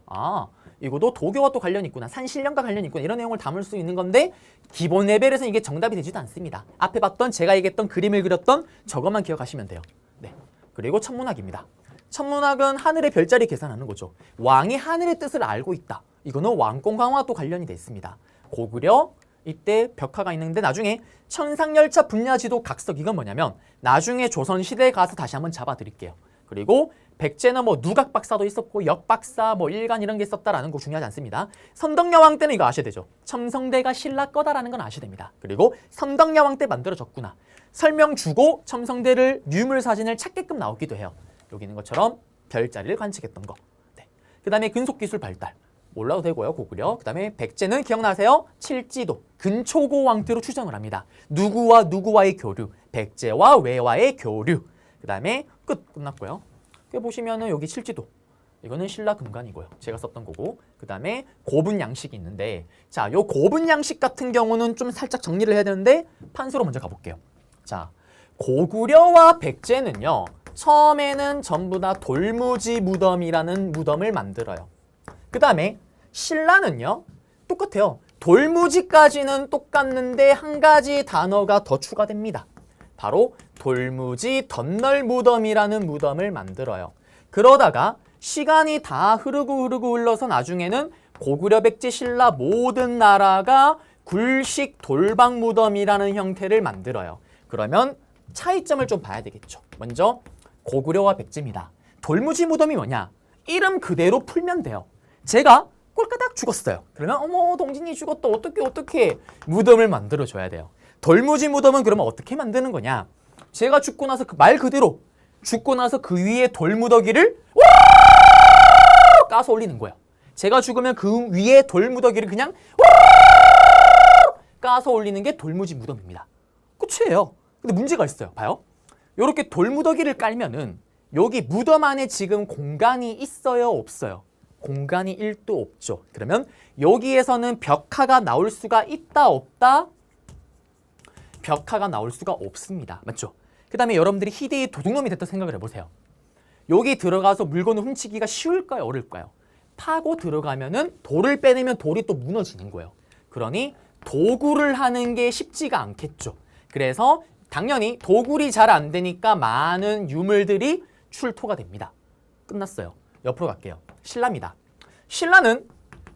이것도 도교와 또 관련이 있구나. 산신령과 관련이 있구나. 이런 내용을 담을 수 있는 건데 기본 레벨에서는 이게 정답이 되지도 않습니다. 앞에 봤던 제가 얘기했던 그림을 그렸던 저것만 기억하시면 돼요. 네. 그리고 천문학입니다. 천문학은 하늘의 별자리 계산하는 거죠. 왕이 하늘의 뜻을 알고 있다. 이거는 왕권강화와 또 관련이 돼 있습니다. 고구려 이때 벽화가 있는데 나중에 천상열차 분야지도 각석. 이건 뭐냐면 나중에 조선시대에 가서 다시 한번 잡아드릴게요. 그리고 백제는 뭐 누각 박사도 있었고 역박사 뭐 일간 이런 게 있었다라는 거 중요하지 않습니다. 선덕여왕 때는 이거 아셔야 되죠. 첨성대가 신라 거다라는 건 아셔야 됩니다. 그리고 선덕여왕 때 만들어졌구나. 설명 주고 첨성대를 유물 사진을 찾게끔 나오기도 해요. 여기 있는 것처럼 별자리를 관측했던 거. 네. 그 다음에 근속기술 발달. 몰라도 되고요. 고구려. 그 다음에 백제는 기억나세요? 칠지도. 근초고 왕태로 추정을 합니다. 누구와 누구와의 교류. 백제와 외와의 교류. 그 다음에 끝났고요. 보시면은 여기 칠지도. 이거는 신라 금관이고요. 제가 썼던 거고. 그 다음에 고분 양식이 있는데 자, 요 고분 양식 같은 경우는 좀 살짝 정리를 해야 되는데 판수로 먼저 가볼게요. 자, 고구려와 백제는요. 처음에는 전부 다 돌무지 무덤이라는 무덤을 만들어요. 그 다음에 신라는요. 똑같아요. 돌무지까지는 똑같는데 한 가지 단어가 더 추가됩니다. 바로 돌무지 덧널무덤이라는 무덤을 만들어요. 그러다가 시간이 다 흐르고 흘러서 나중에는 고구려, 백제, 신라 모든 나라가 굴식 돌방무덤이라는 형태를 만들어요. 그러면 차이점을 좀 봐야 되겠죠. 먼저 고구려와 백제입니다. 돌무지 무덤이 뭐냐? 이름 그대로 풀면 돼요. 제가 꼴까닥 죽었어요. 그러면 어머 동진이 죽었다. 어떻게 무덤을 만들어줘야 돼요. 돌무지 무덤은 그러면 어떻게 만드는 거냐? 제가 죽고 나서 그 말 그대로 죽고 나서 그 위에 돌무더기를 까서 올리는 거예요. 제가 죽으면 그 위에 돌무더기를 그냥 까서 올리는 게 돌무지 무덤입니다. 끝이에요. 근데 문제가 있어요. 봐요. 이렇게 돌무더기를 깔면은 여기 무덤 안에 지금 공간이 있어요, 없어요? 공간이 1도 없죠. 그러면 여기에서는 벽화가 나올 수가 있다, 없다? 벽화가 나올 수가 없습니다. 맞죠? 그 다음에 여러분들이 희대의 도둑놈이 됐다 생각을 해보세요. 여기 들어가서 물건을 훔치기가 쉬울까요? 어려울까요? 파고 들어가면은 돌을 빼내면 돌이 또 무너지는 거예요. 그러니 도굴을 하는 게 쉽지가 않겠죠. 그래서 당연히 도굴이 잘 안 되니까 많은 유물들이 출토가 됩니다. 끝났어요. 옆으로 갈게요. 신라입니다. 신라는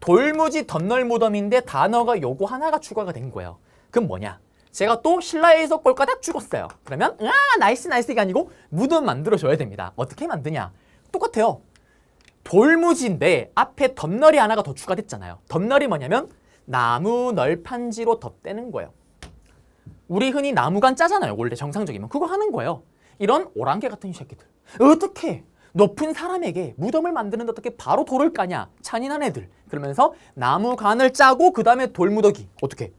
돌무지 덧널 무덤인데 단어가 요거 하나가 추가가 된 거예요. 그럼 뭐냐? 제가 또 신라에서 꼴까닥 죽었어요. 그러면 나이스 나이스가 아니고 무덤 만들어줘야 됩니다. 어떻게 만드냐? 똑같아요. 돌무지인데 앞에 덧널이 하나가 더 추가됐잖아요. 덧널이 뭐냐면 나무 널판지로 덧대는 거예요. 우리 흔히 나무관 짜잖아요. 원래 정상적이면 그거 하는 거예요. 이런 오랑캐 같은 새끼들. 어떻게 높은 사람에게 무덤을 만드는데 어떻게 바로 돌을 까냐? 잔인한 애들. 그러면서 나무관을 짜고 그 다음에 돌무더기. 어떻게?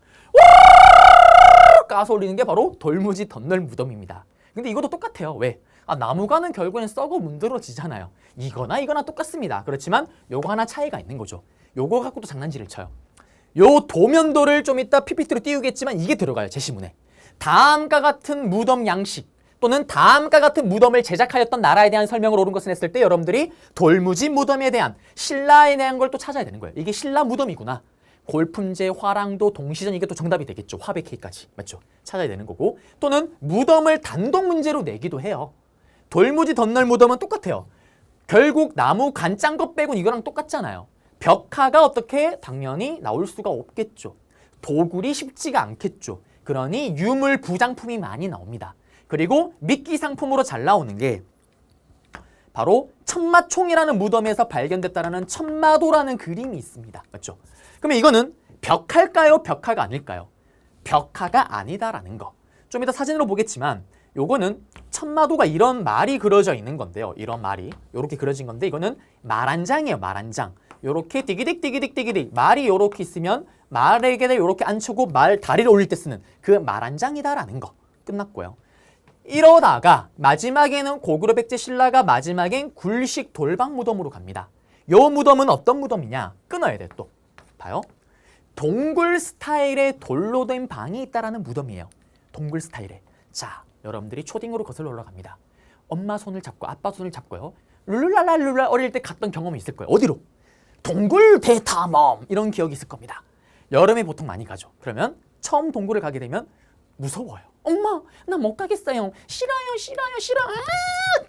까서 올리는 게 바로 돌무지 덧널 무덤입니다. 근데 이것도 똑같아요. 왜? 나무관은 결국엔 썩어 문드러지잖아요. 이거나 똑같습니다. 그렇지만 요거 하나 차이가 있는 거죠. 요거 갖고도 장난질을 쳐요. 요 도면도를 좀 이따 PPT로 띄우겠지만 이게 들어가요. 제시문에. 다음과 같은 무덤 양식 또는 다음과 같은 무덤을 제작하였던 나라에 대한 설명을 옳은 것을 했을 때 여러분들이 돌무지 무덤에 대한 신라에 대한 걸 또 찾아야 되는 거예요. 이게 신라 무덤이구나. 골품제, 화랑도, 동시전 이게 또 정답이 되겠죠. 화백회까지. 맞죠? 찾아야 되는 거고 또는 무덤을 단독 문제로 내기도 해요. 돌무지 덧널 무덤은 똑같아요. 결국 나무 간 짠 것 빼곤 이거랑 똑같잖아요. 벽화가 어떻게? 당연히 나올 수가 없겠죠. 도굴이 쉽지가 않겠죠. 그러니 유물 부장품이 많이 나옵니다. 그리고 미끼 상품으로 잘 나오는 게 바로 천마총이라는 무덤에서 발견됐다라는 천마도라는 그림이 있습니다. 맞죠? 그러면 이거는 벽화일까요? 벽화가 아닐까요? 벽화가 아니다라는 거. 좀 이따 사진으로 보겠지만 요거는 천마도가 이런 말이 그려져 있는 건데요. 이런 말이 요렇게 그려진 건데 이거는 말 한 장이에요. 말 한 장. 요렇게 띠기딕 말이 요렇게 있으면 말에게 요렇게 앉히고 말 다리를 올릴 때 쓰는 그 말 한 장이다라는 거. 끝났고요. 이러다가 마지막에는 고구려 백제 신라가 마지막엔 굴식 돌방 무덤으로 갑니다. 요 무덤은 어떤 무덤이냐? 끊어야 돼 또. 봐요. 동굴 스타일의 돌로 된 방이 있다라는 무덤이에요. 동굴 스타일의. 자, 여러분들이 초딩으로 거슬러 올라갑니다. 엄마 손을 잡고 아빠 손을 잡고요. 룰루랄랄룰라 어릴 때 갔던 경험이 있을 거예요. 어디로? 동굴 대탐험 이런 기억이 있을 겁니다. 여름에 보통 많이 가죠. 그러면 처음 동굴을 가게 되면 무서워요. 엄마 나 못 가겠어요. 싫어요.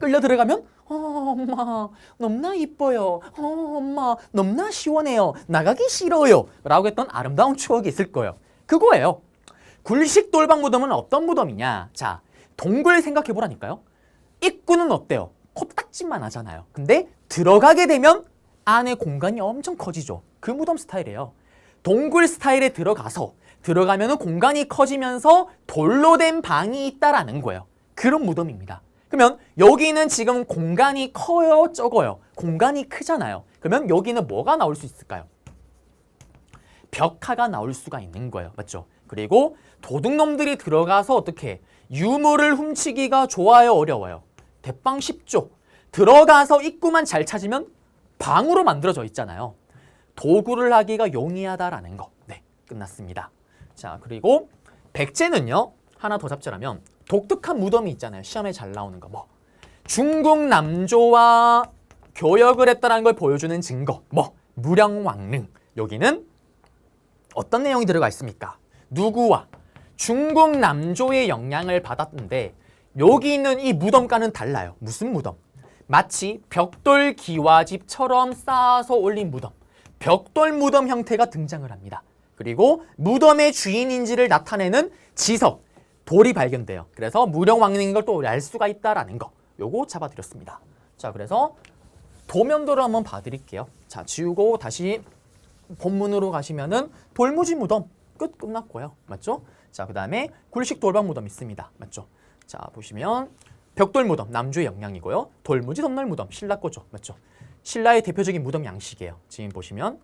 끌려 들어가면 엄마 너무나 이뻐요. 엄마 너무나 시원해요. 나가기 싫어요. 라고 했던 아름다운 추억이 있을 거예요. 그거예요. 굴식 돌방 무덤은 어떤 무덤이냐? 자, 동굴 생각해 보라니까요. 입구는 어때요? 코딱지만 하잖아요. 근데 들어가게 되면 안에 공간이 엄청 커지죠. 그 무덤 스타일이에요. 동굴 스타일에 들어가면은 공간이 커지면서 돌로 된 방이 있다라는 거예요. 그런 무덤입니다. 그러면 여기는 지금 공간이 커요, 적어요? 공간이 크잖아요. 그러면 여기는 뭐가 나올 수 있을까요? 벽화가 나올 수가 있는 거예요. 맞죠? 그리고 도둑놈들이 들어가서 어떻게 유물을 훔치기가 좋아요, 어려워요? 대빵 쉽죠. 들어가서 입구만 잘 찾으면 방으로 만들어져 있잖아요. 도굴을 하기가 용이하다라는 거. 네, 끝났습니다. 자, 그리고 백제는요. 하나 더 잡자라면 독특한 무덤이 있잖아요. 시험에 잘 나오는 거. 뭐 중국 남조와 교역을 했다는 걸 보여주는 증거. 뭐 무령왕릉. 여기는 어떤 내용이 들어가 있습니까? 누구와 중국 남조의 영향을 받았는데 여기 있는 이 무덤과는 달라요. 무슨 무덤? 마치 벽돌 기와집처럼 쌓아서 올린 무덤. 벽돌 무덤 형태가 등장을 합니다. 그리고 무덤의 주인인지를 나타내는 지석, 돌이 발견돼요. 그래서 무령왕릉인 걸 또 알 수가 있다라는 거. 요거 잡아드렸습니다. 자, 그래서 도면도를 한번 봐드릴게요. 자, 지우고 다시 본문으로 가시면은 돌무지 무덤 끝났고요. 맞죠? 자, 그 다음에 굴식 돌방 무덤 있습니다. 맞죠? 자, 보시면 벽돌 무덤 남조의 영향이고요. 돌무지 덧널 무덤 신라 거죠. 맞죠? 신라의 대표적인 무덤 양식이에요. 지금 보시면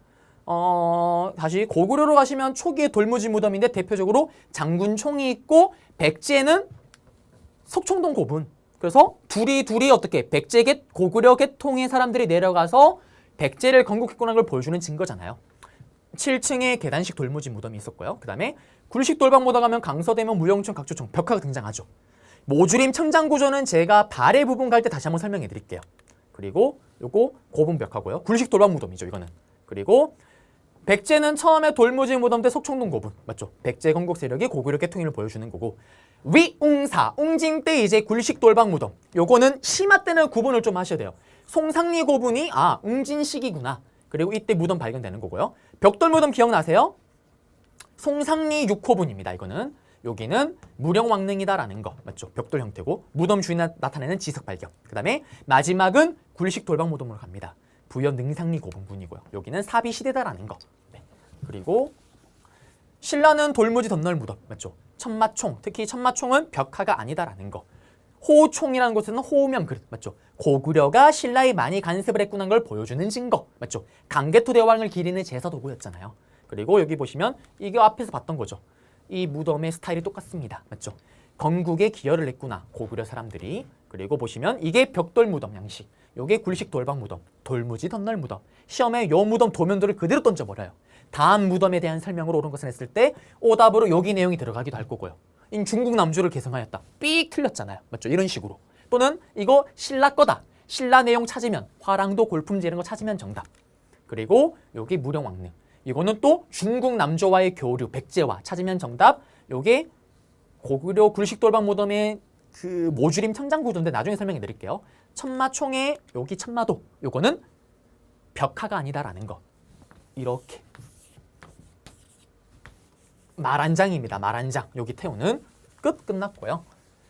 다시 고구려로 가시면 초기의 돌무지 무덤인데 대표적으로 장군총이 있고 백제는 석총동 고분. 그래서 둘이 어떻게 백제 고구려 계통의 사람들이 내려가서 백제를 건국했구나 걸 보여주는 증거잖아요. 7층에 계단식 돌무지 무덤이 있었고요. 그 다음에 굴식 돌방 무덤 가면 강서대면 무용청 각조청 벽화가 등장하죠. 모주림 청장구조는 제가 발의 부분 갈 때 다시 한번 설명해 드릴게요. 그리고 요거 고분 벽화고요. 굴식 돌방 무덤이죠. 이거는. 그리고 백제는 처음에 돌무지 무덤 때 석총동 고분. 맞죠? 백제 건국 세력이 고구려 계통인을 보여주는 거고 위웅사, 웅징 때 이제 굴식 돌방 무덤. 요거는 심화 때는 구분을 좀 하셔야 돼요. 송상리 고분이 웅진식이구나. 그리고 이때 무덤 발견되는 거고요. 벽돌 무덤 기억나세요? 송상리 6호분입니다. 이거는 여기는 무령왕릉이다라는 거 맞죠? 벽돌 형태고 무덤 주인이 나타내는 지석 발견. 그 다음에 마지막은 굴식 돌방 무덤으로 갑니다. 부여 능상리 고분분이고요. 여기는 사비 시대다라는 거. 네. 그리고 신라는 돌무지 덧널 무덤 맞죠? 천마총, 특히 천마총은 벽화가 아니다라는 거. 호총이라는 곳에는 호우면 그릇 맞죠? 고구려가 신라에 많이 간섭을 했구나 걸 보여주는 증거 맞죠? 강개토 대왕을 기리는 제사도구였잖아요. 그리고 여기 보시면 이게 앞에서 봤던 거죠. 이 무덤의 스타일이 똑같습니다. 맞죠? 건국에 기여를 했구나 고구려 사람들이. 그리고 보시면 이게 벽돌 무덤 양식, 요게 굴식 돌방 무덤, 돌무지 덧널 무덤. 시험에 요 무덤 도면도를 그대로 던져버려요. 다음 무덤에 대한 설명으로 옳은 것을 했을 때 오답으로 여기 내용이 들어가기도 할 거고요. 중국 남주를 계승하였다. 삑 틀렸잖아요. 맞죠? 이런 식으로. 또는 이거 신라 거다. 신라 내용 찾으면 화랑도 골품지 이런 거 찾으면 정답. 그리고 여기 무령왕릉. 이거는 또 중국 남조와의 교류, 백제와 찾으면 정답. 요게 고구려 굴식돌방 무덤의 그 모주림 천장 구조인데 나중에 설명해 드릴게요. 천마총의 여기 천마도. 요거는 벽화가 아니다라는 거. 이렇게. 말한장입니다. 말한장. 여기 태우는 끝났고요.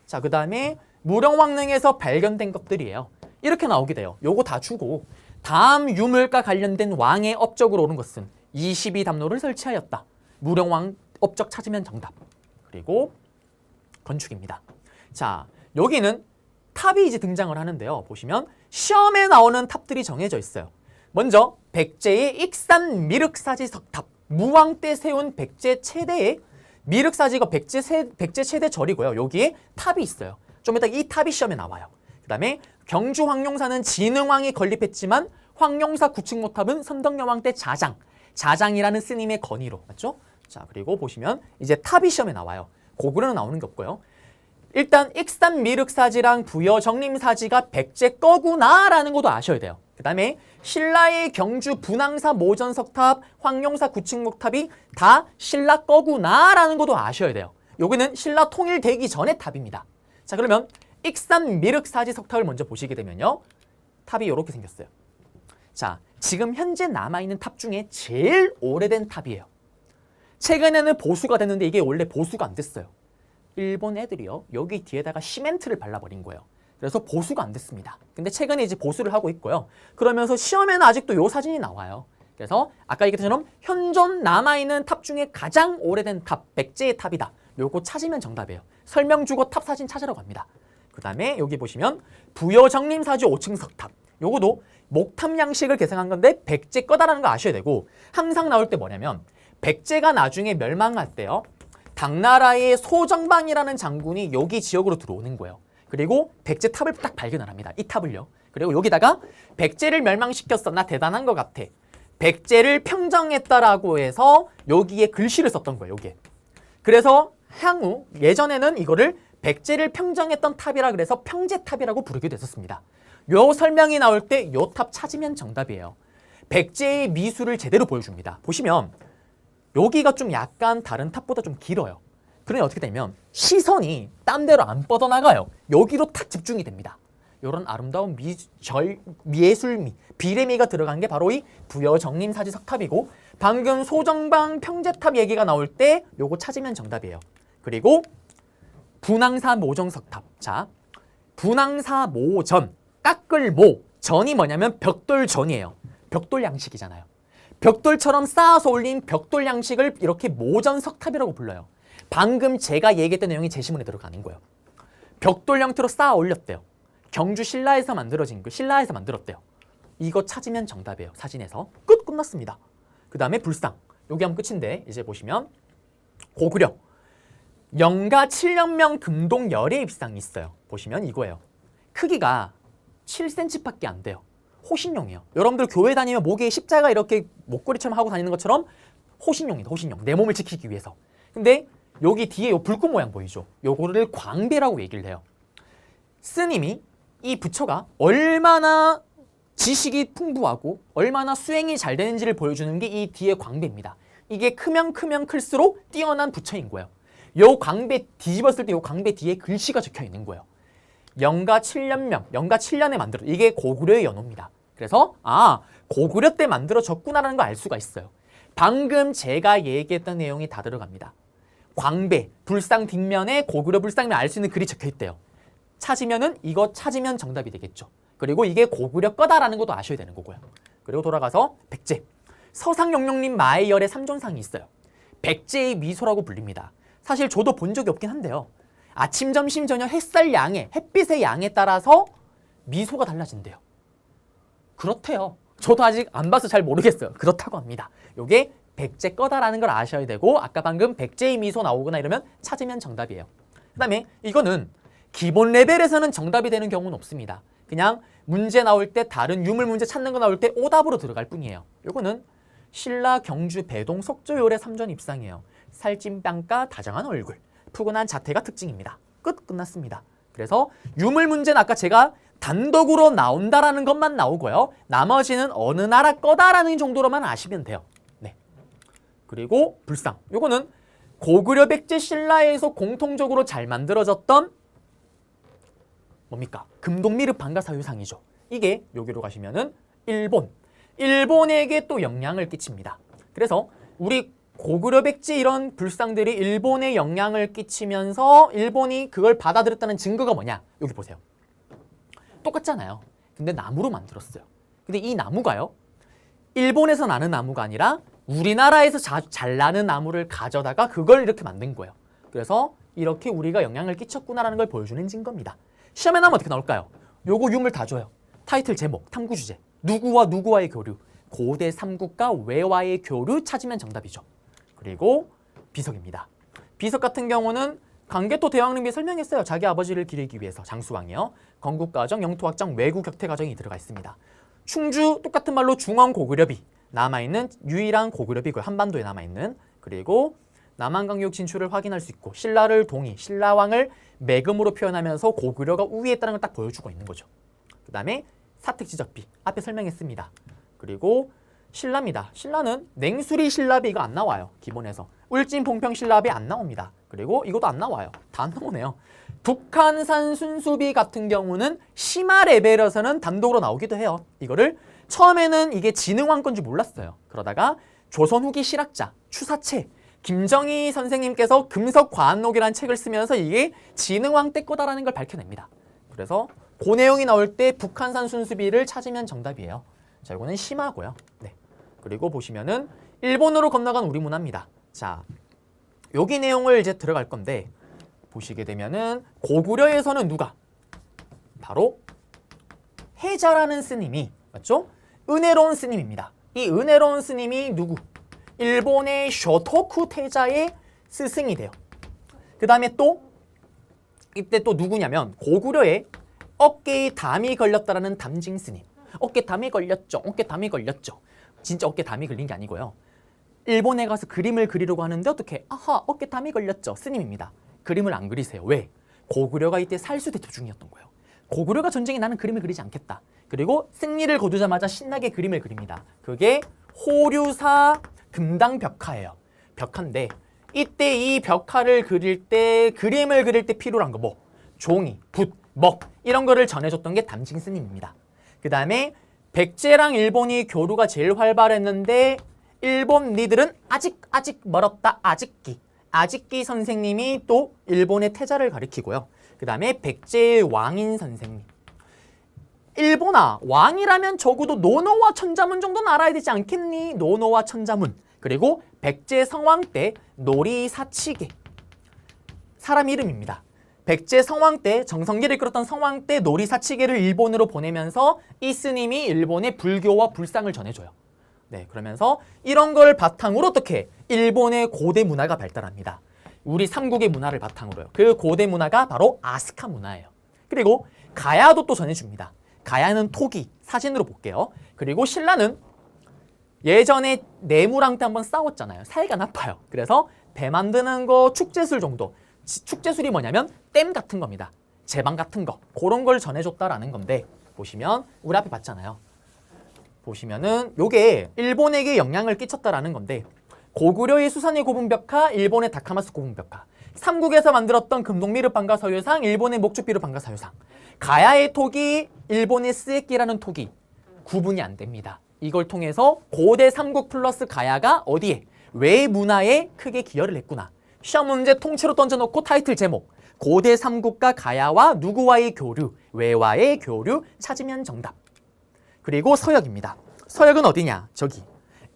자, 그 다음에 무령왕릉에서 발견된 것들이에요. 이렇게 나오게 돼요. 요거 다 주고 다음 유물과 관련된 왕의 업적으로 오른 것은 22담로를 설치하였다. 무령왕 업적 찾으면 정답. 그리고 건축입니다. 자, 여기는 탑이 이제 등장을 하는데요. 보시면 시험에 나오는 탑들이 정해져 있어요. 먼저 백제의 익산 미륵사지 석탑. 무왕 때 세운 백제 최대의 미륵사지가 백제 최대 절이고요. 여기에 탑이 있어요. 좀 이따 이 탑이 시험에 나와요. 그 다음에 경주 황룡사는 진흥왕이 건립했지만 황룡사 구층모탑은 선덕여왕 때 자장이라는 스님의 건의로 맞죠? 자, 그리고 보시면 이제 탑이 시험에 나와요. 고구려는 나오는 게 없고요. 일단 익산 미륵사지랑 부여 정림사지가 백제 거구나라는 것도 아셔야 돼요. 그 다음에 신라의 경주 분황사 모전석탑, 황룡사 구층목탑이 다 신라 거구나라는 것도 아셔야 돼요. 여기는 신라 통일되기 전의 탑입니다. 자, 그러면 익산 미륵사지 석탑을 먼저 보시게 되면요. 탑이 이렇게 생겼어요. 자, 지금 현재 남아있는 탑 중에 제일 오래된 탑이에요. 최근에는 보수가 됐는데 이게 원래 보수가 안 됐어요. 일본 애들이요. 여기 뒤에다가 시멘트를 발라버린 거예요. 그래서 보수가 안 됐습니다. 근데 최근에 이제 보수를 하고 있고요. 그러면서 시험에는 아직도 요 사진이 나와요. 그래서 아까 얘기했던 것처럼 현존 남아있는 탑 중에 가장 오래된 탑, 백제의 탑이다. 요거 찾으면 정답이에요. 설명 주고 탑 사진 찾으러 갑니다. 그 다음에 여기 보시면 부여정림사지 5층 석탑. 요거도 목탑 양식을 계승한 건데 백제 거다라는 거 아셔야 되고, 항상 나올 때 뭐냐면 백제가 나중에 멸망할 때요. 당나라의 소정방이라는 장군이 여기 지역으로 들어오는 거예요. 그리고 백제 탑을 딱 발견을 합니다. 이 탑을요. 그리고 여기다가 백제를 멸망시켰어. 나 대단한 것 같아. 백제를 평정했다라고 해서 여기에 글씨를 썼던 거예요. 여기에. 그래서 향후 예전에는 이거를 백제를 평정했던 탑이라 그래서 평제탑이라고 부르기도 했었습니다. 요 설명이 나올 때 요 탑 찾으면 정답이에요. 백제의 미술을 제대로 보여줍니다. 보시면 여기가 좀 약간 다른 탑보다 좀 길어요. 그러니 어떻게 되면 시선이 딴 데로 안 뻗어나가요. 여기로 탁 집중이 됩니다. 이런 아름다운 예술미, 비례미가 들어간 게 바로 이 부여정림사지 석탑이고, 방금 소정방 평제탑 얘기가 나올 때 요거 찾으면 정답이에요. 그리고 분황사 모정석탑. 자, 분황사 모전, 깎을모, 전이 뭐냐면 벽돌전이에요. 벽돌 양식이잖아요. 벽돌처럼 쌓아서 올린 벽돌 양식을 이렇게 모전석탑이라고 불러요. 방금 제가 얘기했던 내용이 제시문에 들어가는 거예요. 벽돌 형태로 쌓아 올렸대요. 경주 신라에서 만들어진 거, 신라에서 만들었대요. 이거 찾으면 정답이에요. 사진에서. 끝났습니다. 그 다음에 불상. 여기 하면 끝인데 이제 보시면 고구려 영가 7년명 금동 열의 입상이 있어요. 보시면 이거예요. 크기가 7cm밖에 안 돼요. 호신용이에요. 여러분들 교회 다니면 목에 십자가 이렇게 목걸이처럼 하고 다니는 것처럼 호신용이다. 호신용. 내 몸을 지키기 위해서. 근데 여기 뒤에 요 불꽃 모양 보이죠? 요거를 광배라고 얘기를 해요. 스님이 이 부처가 얼마나 지식이 풍부하고 얼마나 수행이 잘 되는지를 보여주는 게 이 뒤에 광배입니다. 이게 크면 클수록 뛰어난 부처인 거예요. 요 광배 뒤집었을 때 요 광배 뒤에 글씨가 적혀 있는 거예요. 영가 7년명, 영가 7년에 만들어. 이게 고구려의 연호입니다. 그래서 고구려 때 만들어졌구나라는 걸 알 수가 있어요. 방금 제가 얘기했던 내용이 다 들어갑니다. 광배, 불상 뒷면에 고구려 불상이면 알 수 있는 글이 적혀 있대요. 찾으면은 이거 찾으면 정답이 되겠죠. 그리고 이게 고구려 거다라는 것도 아셔야 되는 거고요. 그리고 돌아가서 백제. 서상영령님 마의열에 삼존상이 있어요. 백제의 미소라고 불립니다. 사실 저도 본 적이 없긴 한데요. 아침, 점심, 저녁 햇살 양에, 햇빛의 양에 따라서 미소가 달라진대요. 그렇대요. 저도 아직 안 봐서 잘 모르겠어요. 그렇다고 합니다. 요게 백제 거다라는 걸 아셔야 되고 아까 방금 백제의 미소 나오거나 이러면 찾으면 정답이에요. 그 다음에 이거는 기본 레벨에서는 정답이 되는 경우는 없습니다. 그냥 문제 나올 때 다른 유물 문제 찾는 거 나올 때 오답으로 들어갈 뿐이에요. 요거는 신라, 경주, 배동, 석조열의 삼전 입상이에요. 살찐 뺨가, 다정한 얼굴, 푸근한 자태가 특징입니다. 끝났습니다. 그래서 유물 문제는 아까 제가 단독으로 나온다라는 것만 나오고요. 나머지는 어느 나라 거다라는 정도로만 아시면 돼요. 네. 그리고 불상. 요거는 고구려, 백제, 신라에서 공통적으로 잘 만들어졌던 뭡니까? 금동미르 방가사유상이죠. 이게 여기로 가시면은 일본에게 또 영향을 끼칩니다. 그래서 우리 고구려, 백제 이런 불상들이 일본에 영향을 끼치면서 일본이 그걸 받아들였다는 증거가 뭐냐? 여기 보세요. 똑같잖아요. 근데 나무로 만들었어요. 근데 이 나무가요, 일본에서 나는 나무가 아니라 우리나라에서 잘 나는 나무를 가져다가 그걸 이렇게 만든 거예요. 그래서 이렇게 우리가 영향을 끼쳤구나라는 걸 보여주는 증거입니다. 시험에 나오면 어떻게 나올까요? 요거 유물 다 줘요. 타이틀 제목, 탐구 주제, 누구와 누구와의 교류, 고대 삼국과 왜와의 교류 찾으면 정답이죠. 그리고 비석입니다. 비석 같은 경우는 강개토 대왕릉비에 설명했어요. 자기 아버지를 기리기 위해서 장수왕이요. 건국가정, 영토확장, 외구 격퇴 과정이 들어가 있습니다. 충주 똑같은 말로 중원 고구려비 남아있는 유일한 고구려비고요. 한반도에 남아있는. 그리고 남한강역 진출을 확인할 수 있고 신라를 동이, 신라왕을 매금으로 표현하면서 고구려가 우위했다는 걸 딱 보여주고 있는 거죠. 그 다음에 사택지적비 앞에 설명했습니다. 그리고 신라입니다. 신라는 냉수리 신라비 이거 안 나와요. 기본에서. 울진 봉평 신라비 안 나옵니다. 그리고 이것도 안 나와요. 다 안 나오네요. 북한산 순수비 같은 경우는 심화 레벨에서는 단독으로 나오기도 해요. 이거를 처음에는 이게 진흥왕 건지 몰랐어요. 그러다가 조선 후기 실학자 추사채 김정희 선생님께서 금석과한록이라는 책을 쓰면서 이게 진흥왕 때 거다라는 걸 밝혀냅니다. 그래서 그 내용이 나올 때 북한산 순수비를 찾으면 정답이에요. 자, 이거는 심하고요. 네. 그리고 보시면은 일본으로 건너간 우리 문화입니다. 자, 여기 내용을 이제 들어갈 건데 보시게 되면은 고구려에서는 누가? 바로 해자라는 스님이 맞죠? 은혜로운 스님입니다. 이 은혜로운 스님이 누구? 일본의 쇼토쿠 태자의 스승이 돼요. 그 다음에 또 이때 또 누구냐면 고구려에 어깨에 담이 걸렸다라는 담징 스님. 어깨 담이 걸렸죠. 어깨 담이 걸렸죠. 진짜 어깨 담이 걸린 게 아니고요. 일본에 가서 그림을 그리려고 하는데 어떻게? 아하, 어깨 담이 걸렸죠. 스님입니다. 그림을 안 그리세요. 왜? 고구려가 이때 살수대토 중이었던 거예요. 고구려가 전쟁에 나는 그림을 그리지 않겠다. 그리고 승리를 거두자마자 신나게 그림을 그립니다. 그게 호류사 금당벽화예요. 벽화인데 이때 이 벽화를 그릴 때 그림을 그릴 때 필요한 거 뭐? 종이, 붓, 먹 이런 거를 전해줬던 게 담징 스님입니다. 그 다음에 백제랑 일본이 교류가 제일 활발했는데 일본 니들은 아직 멀었다. 아직기 선생님이 또 일본의 태자를 가리키고요. 그 다음에 백제의 왕인 선생님. 일본아, 왕이라면 적어도 노노와 천자문 정도는 알아야 되지 않겠니? 노노와 천자문. 그리고 백제 성왕 때 놀이사치계. 사람 이름입니다. 백제 성왕 때 정성기를 끌었던 성왕 때 놀이사치계를 일본으로 보내면서 이 스님이 일본의 불교와 불상을 전해줘요. 네, 그러면서 이런 걸 바탕으로 어떻게 일본의 고대 문화가 발달합니다. 우리 삼국의 문화를 바탕으로요. 그 고대 문화가 바로 아스카 문화예요. 그리고 가야도 또 전해줍니다. 가야는 토기, 사진으로 볼게요. 그리고 신라는 예전에 내무랑 때 한번 싸웠잖아요. 사이가 나빠요. 그래서 배 만드는 거 축제술 정도. 축제술이 뭐냐면 댐 같은 겁니다. 제방 같은 거. 그런 걸 전해줬다라는 건데 보시면 우리 앞에 봤잖아요. 보시면은 요게 일본에게 영향을 끼쳤다라는 건데 고구려의 수산의 고분벽화, 일본의 다카마스 고분벽화, 삼국에서 만들었던 금동미르 방가서유상, 일본의 목주비르 방가서유상, 가야의 토기, 일본의 스에끼라는 토기 구분이 안 됩니다. 이걸 통해서 고대 삼국 플러스 가야가 어디에? 외문화에 크게 기여를 했구나. 시험 문제 통째로 던져놓고 타이틀 제목 고대 삼국과 가야와 누구와의 교류? 외와의 교류 찾으면 정답. 그리고 서역입니다. 서역은 어디냐? 저기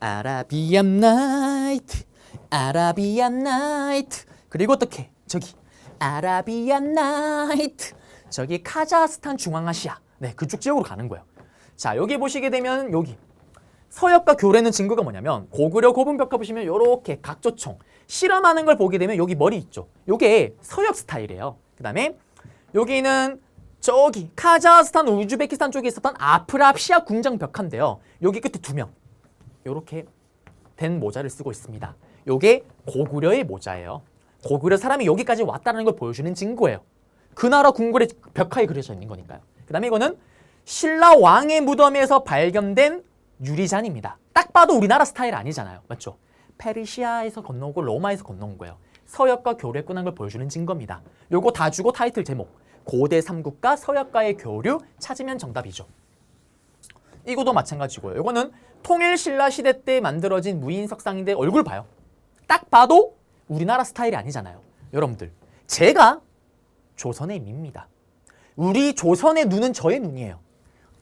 아라비안 나이트 아라비안 나이트 그리고 어떻게? 저기 아라비안 나이트 저기 카자흐스탄 중앙아시아 네 그쪽 지역으로 가는 거예요. 자 여기 보시게 되면 여기 서역과 교례는 증거가 뭐냐면 고구려 고분벽화 보시면 이렇게 각조총 실험하는 걸 보게 되면 여기 머리 있죠. 요게 서역 스타일이에요. 그 다음에 여기는 저기 카자흐스탄 우즈베키스탄 쪽에 있었던 아프랍시아 궁정 벽화인데요. 여기 끝에 2명 이렇게 된 모자를 쓰고 있습니다. 요게 고구려의 모자예요. 고구려 사람이 여기까지 왔다는 걸 보여주는 증거예요. 그 나라 궁궐의 벽화에 그려져 있는 거니까요. 그 다음에 이거는 신라 왕의 무덤에서 발견된 유리잔입니다. 딱 봐도 우리나라 스타일 아니잖아요. 맞죠? 페르시아에서 건너오고 로마에서 건너온 거예요. 서역과 교류했구나 걸 보여주는 증거입니다. 요거 다 주고 타이틀 제목 고대 삼국과 서역과의 교류 찾으면 정답이죠. 이거도 마찬가지고요. 이거는 통일 신라 시대 때 만들어진 무인석상인데 얼굴 봐요. 딱 봐도 우리나라 스타일이 아니잖아요. 여러분들 제가 조선의 민입니다. 우리 조선의 눈은 저의 눈이에요.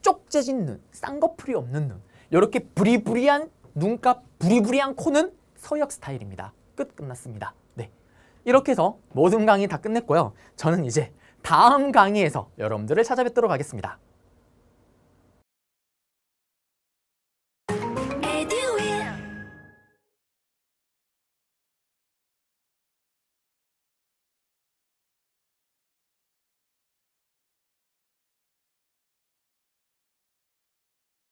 쪽재진 눈, 쌍꺼풀이 없는 눈 이렇게 부리부리한 눈값, 부리부리한 코는 서역 스타일입니다. 끝났습니다. 네, 이렇게 해서 모든 강의 다 끝냈고요. 저는 이제 다음 강의에서 여러분들을 찾아뵙도록 하겠습니다.